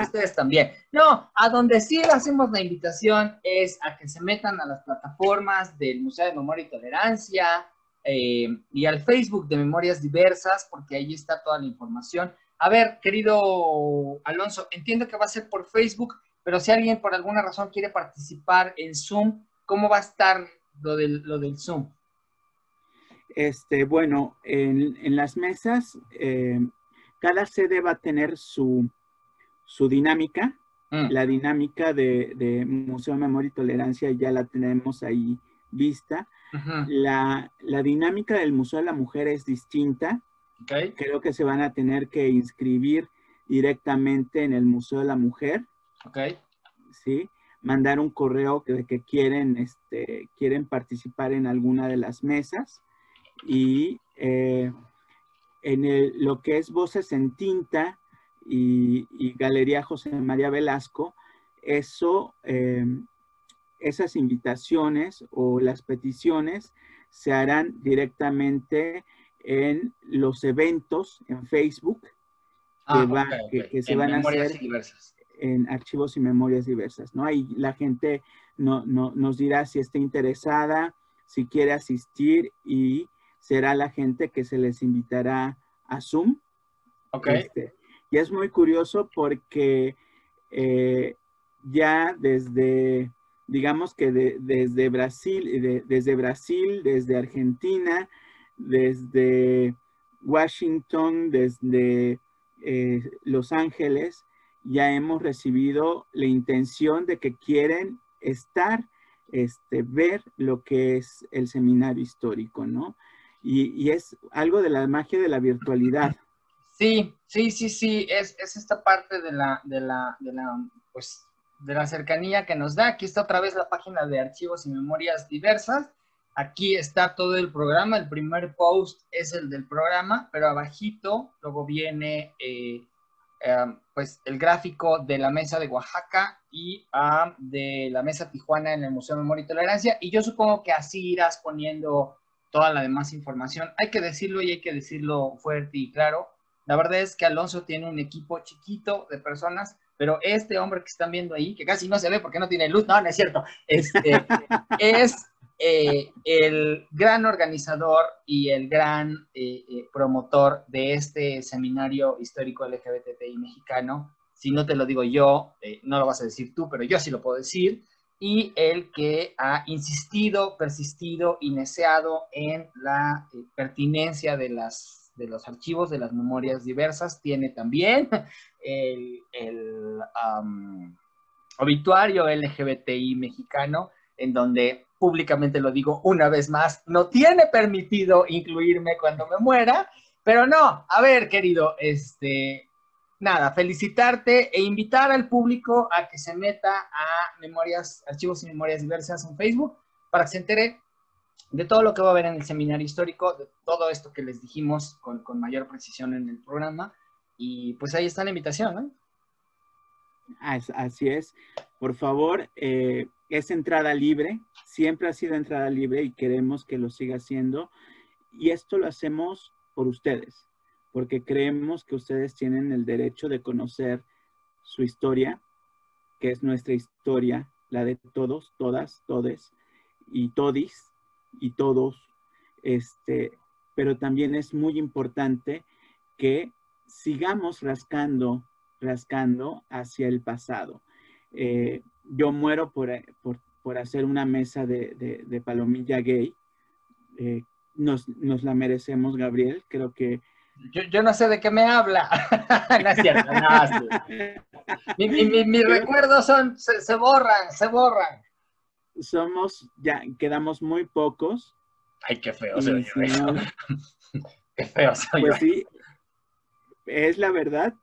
[SPEAKER 2] No, a donde sí hacemos la invitación es a que se metan a las plataformas del Museo de Memoria y Tolerancia y al Facebook de Memorias Diversas, porque ahí está toda la información. A ver, querido Alonso, entiendo que va a ser por Facebook, pero si alguien por alguna razón quiere participar en Zoom, ¿cómo va a estar lo del Zoom?
[SPEAKER 4] Bueno, en las mesas, cada sede va a tener su dinámica. La dinámica de Museo de Memoria y Tolerancia ya la tenemos ahí vista. La dinámica del Museo de la Mujer es distinta.
[SPEAKER 2] Okay.
[SPEAKER 4] Creo que se van a tener que inscribir directamente en el Museo de la Mujer.
[SPEAKER 2] Okay.
[SPEAKER 4] ¿Sí? Mandar un correo que quieren participar en alguna de las mesas. Y en lo que es Voces en Tinta y Galería José María Velasco, esas invitaciones o las peticiones se harán directamente en los eventos en Facebook que se van a hacer
[SPEAKER 2] diversas.
[SPEAKER 4] En archivos y memorias diversas, ¿no? Ahí la gente nos dirá si está interesada, si quiere asistir y será la gente que se les invitará a Zoom.
[SPEAKER 2] Okay.
[SPEAKER 4] Y es muy curioso porque ya digamos que desde Brasil, desde Argentina, desde Washington, desde Los Ángeles, ya hemos recibido la intención de que quieren ver lo que es el seminario histórico, ¿no? Y es algo de la magia de la virtualidad.
[SPEAKER 2] Sí, es esta parte de la cercanía que nos da. Aquí está otra vez la página de Archivos y Memorias Diversas. Aquí está todo el programa. El primer post es el del programa, pero abajito luego viene pues el gráfico de la mesa de Oaxaca y de la mesa Tijuana en el Museo de Memoria y Tolerancia, y yo supongo que así irás poniendo toda la demás información. Hay que decirlo y hay que decirlo fuerte y claro. La verdad es que Alonso tiene un equipo chiquito de personas, pero este hombre que están viendo ahí, que casi no se ve porque no tiene luz, no es cierto, es el gran organizador y el gran promotor de este seminario histórico LGBTI mexicano. Si no te lo digo yo, no lo vas a decir tú, pero yo sí lo puedo decir. Y el que ha insistido, persistido y neceado en la pertinencia de los archivos de las memorias diversas. Tiene también el obituario LGBTI mexicano, en donde públicamente lo digo una vez más, no tiene permitido incluirme cuando me muera, pero no, a ver, querido, nada, felicitarte e invitar al público a que se meta a Archivos y Memorias Diversas en Facebook para que se entere de todo lo que va a haber en el seminario histórico, de todo esto que les dijimos con mayor precisión en el programa. Y pues ahí está la invitación, ¿no?
[SPEAKER 4] Así es. Por favor, es entrada libre, siempre ha sido entrada libre y queremos que lo siga siendo. Y esto lo hacemos por ustedes, porque creemos que ustedes tienen el derecho de conocer su historia, que es nuestra historia, la de todos, todas, todes y todis y todos. Pero también es muy importante que sigamos rascando hacia el pasado. Yo muero por hacer una mesa de palomilla gay. Nos la merecemos, Gabriel. Creo que...
[SPEAKER 2] Yo no sé de qué me habla. No es cierto, no. Sí. Mis recuerdos se borran.
[SPEAKER 4] Ya quedamos muy pocos.
[SPEAKER 2] Ay, qué feo soy yo. Qué feo soy
[SPEAKER 4] pues
[SPEAKER 2] yo.
[SPEAKER 4] Sí, es la verdad.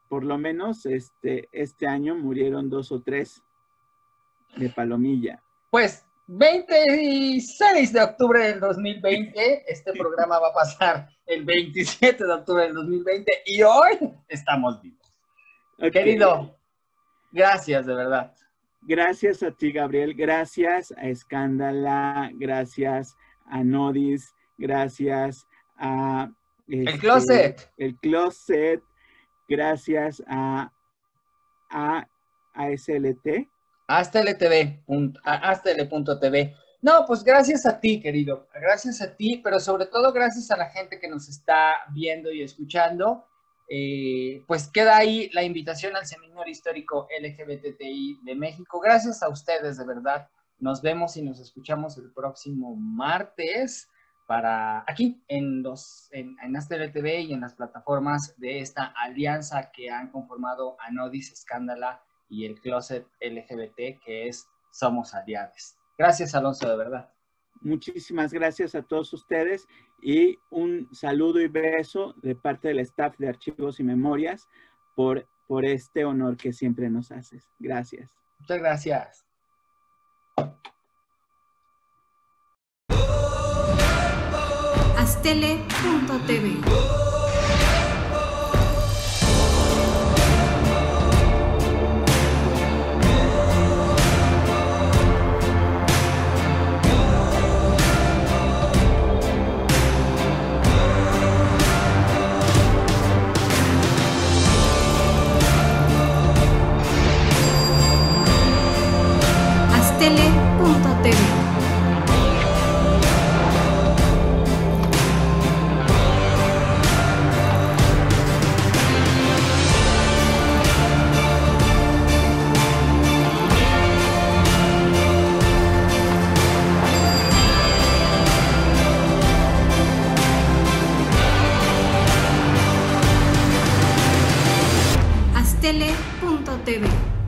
[SPEAKER 4] Por lo menos este año murieron 2 o 3 de palomilla.
[SPEAKER 2] Pues 26 de octubre del 2020, este programa va a pasar el 27 de octubre del 2020 y hoy estamos vivos. Okay. Querido, gracias de verdad.
[SPEAKER 4] Gracias a ti, Gabriel. Gracias a Escándala. Gracias a Nodis. Gracias a...
[SPEAKER 2] El Closet.
[SPEAKER 4] El Closet. Gracias a ASLT.
[SPEAKER 2] ASTL.tv. No, pues gracias a ti, querido. Gracias a ti, pero sobre todo gracias a la gente que nos está viendo y escuchando. Pues queda ahí la invitación al Seminario Histórico LGBTI de México. Gracias a ustedes, de verdad. Nos vemos y nos escuchamos el próximo martes para aquí en ASTL TV y en las plataformas de esta alianza que han conformado Anodis, Escándala y el Closet LGBT, que es Somos Aliados. Gracias, Alonso, de verdad.
[SPEAKER 4] Muchísimas gracias a todos ustedes y un saludo y beso de parte del staff de Archivos y Memorias por este honor que siempre nos haces. Gracias.
[SPEAKER 2] Muchas gracias.
[SPEAKER 5] ASTL.tv ASTL.tv ASTL.tv